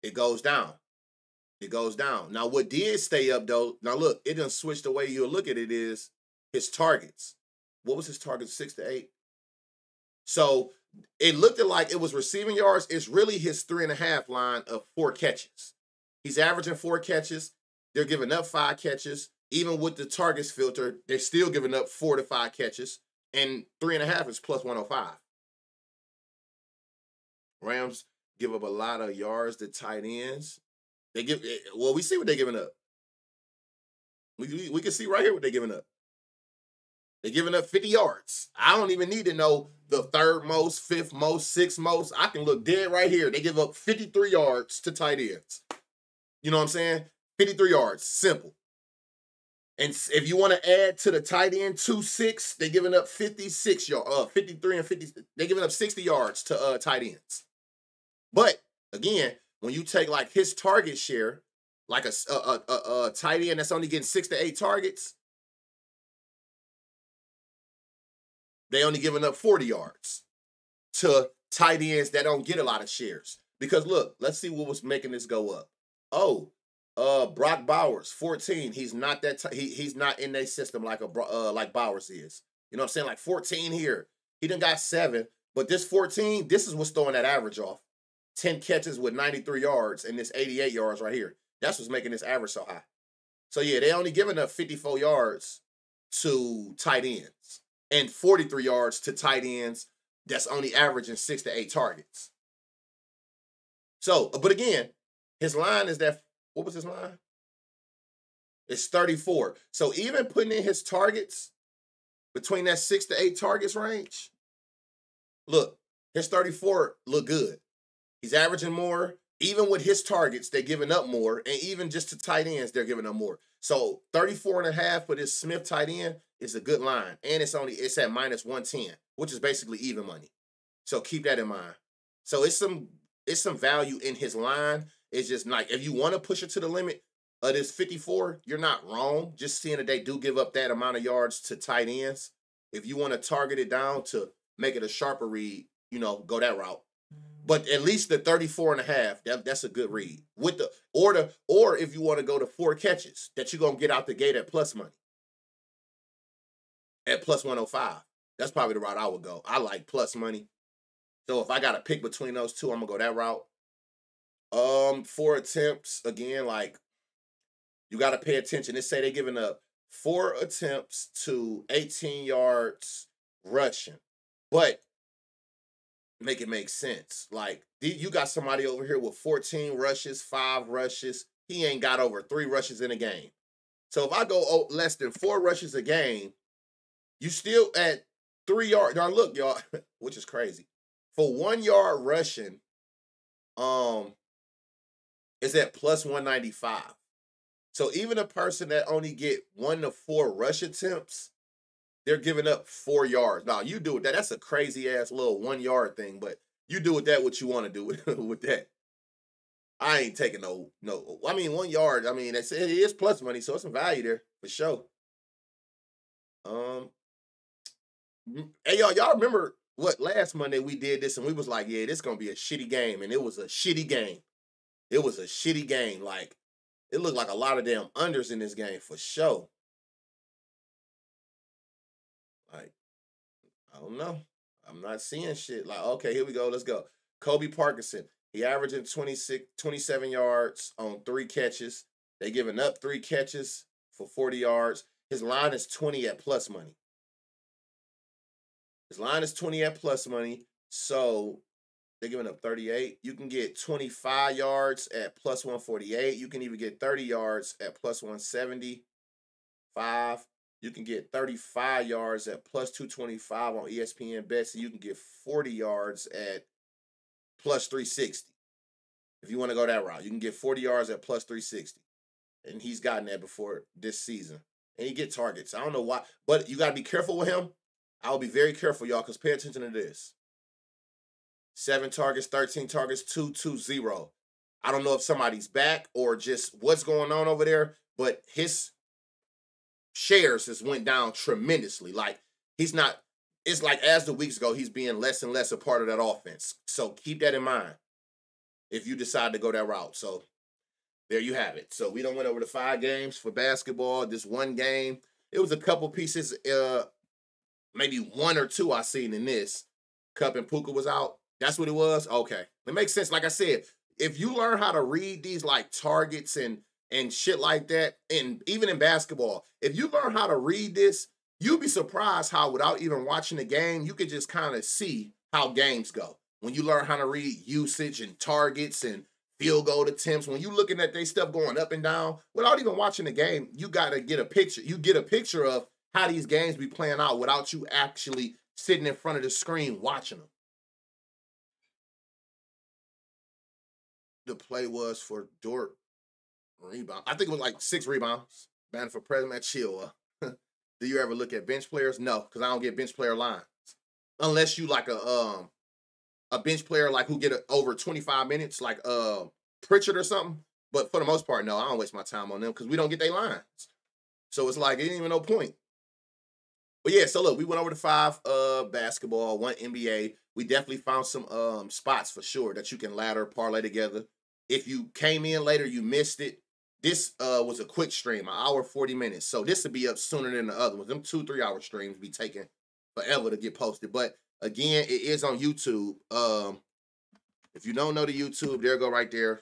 A: It goes down. It goes down. Now, what did stay up though? Now look, it done switched the way you look at it is his targets. What was his target? 6 to 8. So it looked like it was receiving yards. It's really his 3.5 line of 4 catches. He's averaging 4 catches. They're giving up 5 catches. Even with the targets filter, they're still giving up 4 to 5 catches. And 3.5 is plus 105. Rams give up a lot of yards to tight ends. We see what they're giving up. We can see right here what they're giving up. They're giving up 50 yards. I don't even need to know the 3rd most, 5th most, 6th most. I can look dead right here. They give up 53 yards to tight ends. You know what I'm saying? 53 yards. Simple. And if you want to add to the tight end 2-6, they're giving up 56 yards, 53 and 50. They're giving up 60 yards to tight ends. But again, when you take like his target share, like a tight end that's only getting 6 to 8 targets, they only giving up 40 yards to tight ends that don't get a lot of shares. Because look, let's see what was making this go up. Oh, Brock Bowers, 14. He's not that. He's not in their system like like Bowers is. You know what I'm saying? Like 14 here. He done got 7, but this 14, this is what's throwing that average off. 10 catches with 93 yards and this 88 yards right here. That's what's making this average so high. So yeah, they only giving up 54 yards to tight ends and 43 yards to tight ends that's only averaging 6 to 8 targets. So, but again, his line is that, what was his line? It's 34. So even putting in his targets between that 6 to 8 targets range, look, his 34 look good. He's averaging more. Even with his targets, they're giving up more. And even just to tight ends, they're giving up more. So 34.5 for this Smith tight end is a good line. And it's at minus 110, which is basically even money. So keep that in mind. So it's some value in his line. It's just like, if you want to push it to the limit of this 54, you're not wrong. Just seeing that they do give up that amount of yards to tight ends. If you want to target it down to make it a sharper read, go that route. But at least the 34.5, that's a good read. With the or if you want to go to 4 catches, that you're gonna get out the gate at plus money. At plus 105. That's probably the route I would go. I like plus money. So if I gotta pick between those two, I'm gonna go that route. 4 attempts, again, like, you gotta pay attention. They say they're giving up 4 attempts to 18 yards rushing. But make it make sense. Like, you got somebody over here with 14 rushes, 5 rushes. He ain't got over 3 rushes in a game. So if I go less than 4 rushes a game, you still at 3 yards. Now look, y'all, which is crazy. For 1 yard rushing, is at plus 195. So even a person that only get 1 to 4 rush attempts, they're giving up 4 yards. Now, you do with that. That's a crazy-ass little 1 yard thing, but you do with that what you want to do with that. I ain't taking no. I mean, 1 yard, it is plus money, so it's some value there for sure. Hey, y'all remember what last Monday we did this, and we was like, yeah, this going to be a shitty game, and it was a shitty game. It was a shitty game. Like, it looked like a lot of damn unders in this game for sure. Like, I don't know. I'm not seeing shit. Like, okay, here we go. Let's go. Kobe Parkinson. He averaging 27 yards on 3 catches. They giving up 3 catches for 40 yards. His line is 20 at plus money. His line is 20 at plus money. So they're giving up 38. You can get 25 yards at plus 148. You can even get 30 yards at plus 175. You can get 35 yards at plus 225 on ESPN bets, and you can get 40 yards at plus 360. If you want to go that route, you can get 40 yards at plus 360. And he's gotten that before this season. And he get targets. I don't know why, but you got to be careful with him. I will be very careful, y'all, because pay attention to this. 7 targets, 13 targets, 2-2-0. I don't know if somebody's back or just what's going on over there, but his shares has went down tremendously. Like, it's like as the weeks go, he's being less and less a part of that offense. So keep that in mind. if you decide to go that route. So there you have it. So we done went over the 5 games for basketball. This one game, it was a couple pieces, maybe 1 or 2 I seen in this. Cup and Puka was out. That's what it was? Okay. It makes sense. Like I said, if you learn how to read these like targets and shit like that, and even in basketball, if you learn how to read this, you'd be surprised how without even watching the game, you could just kind of see how games go. When you learn how to read usage and targets and field goal attempts, when you looking at their stuff going up and down, without even watching the game, you got to get a picture. You get a picture of how these games be playing out without you actually sitting in front of the screen watching them. The play was for Dort rebound. I think it was like 6 rebounds. Banner for President Chill. Do you ever look at bench players? No, because I don't get bench player lines. Unless you like a bench player like who get over 25 minutes, like Pritchard or something. But for the most part, no, I don't waste my time on them because we don't get their lines. So it's like it ain't even no point. But yeah, so look, we went over the 5 basketball, 1 NBA. We definitely found some spots for sure that you can ladder, parlay together. If you came in later, you missed it. This was a quick stream, 1 hour, 40 minutes. So this would be up sooner than the other ones. Them 2-3 hour streams be taking forever to get posted. But again, it is on YouTube. If you don't know the YouTube, there go right there.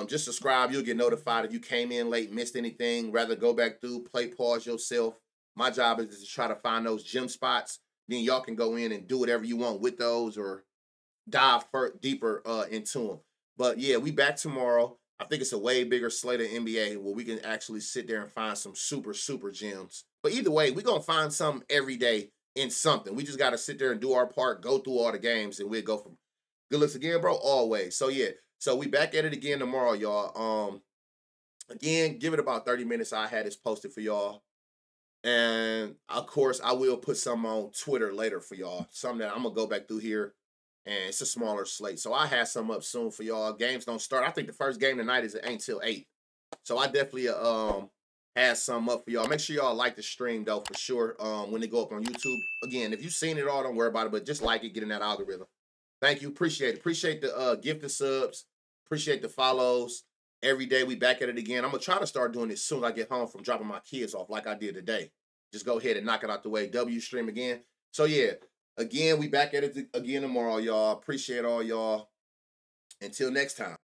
A: Just subscribe. You'll get notified if you came in late, missed anything. Rather go back through, play pause yourself. My job is to try to find those gym spots. Then y'all can go in and do whatever you want with those or dive deeper into them. But yeah, we back tomorrow. I think it's a way bigger slate of NBA where we can actually sit there and find some super, super gems. But either way, we're going to find something every day in something. We just got to sit there and do our part, go through all the games, and we'll go from good looks again, bro, always. So yeah, so we back at it again tomorrow, y'all. Again, give it about 30 minutes. I had this posted for y'all. And of course, I will put some on Twitter later for y'all. Something that I'm gonna go back through here, and it's a smaller slate. So I have some up soon for y'all. Games don't start. I think the first game tonight ain't till 8. So I definitely have some up for y'all. Make sure y'all like the stream though for sure. When they go up on YouTube. Again, if you've seen it all, don't worry about it. But just like it, get in that algorithm. Thank you. Appreciate it. Appreciate the gifted subs. Appreciate the follows. Every day we back at it again. I'm going to try to start doing this as soon as I get home from dropping my kids off like I did today. Just go ahead and knock it out the way. W stream again. So yeah, again, we back at it again tomorrow, y'all. Appreciate all y'all. Until next time.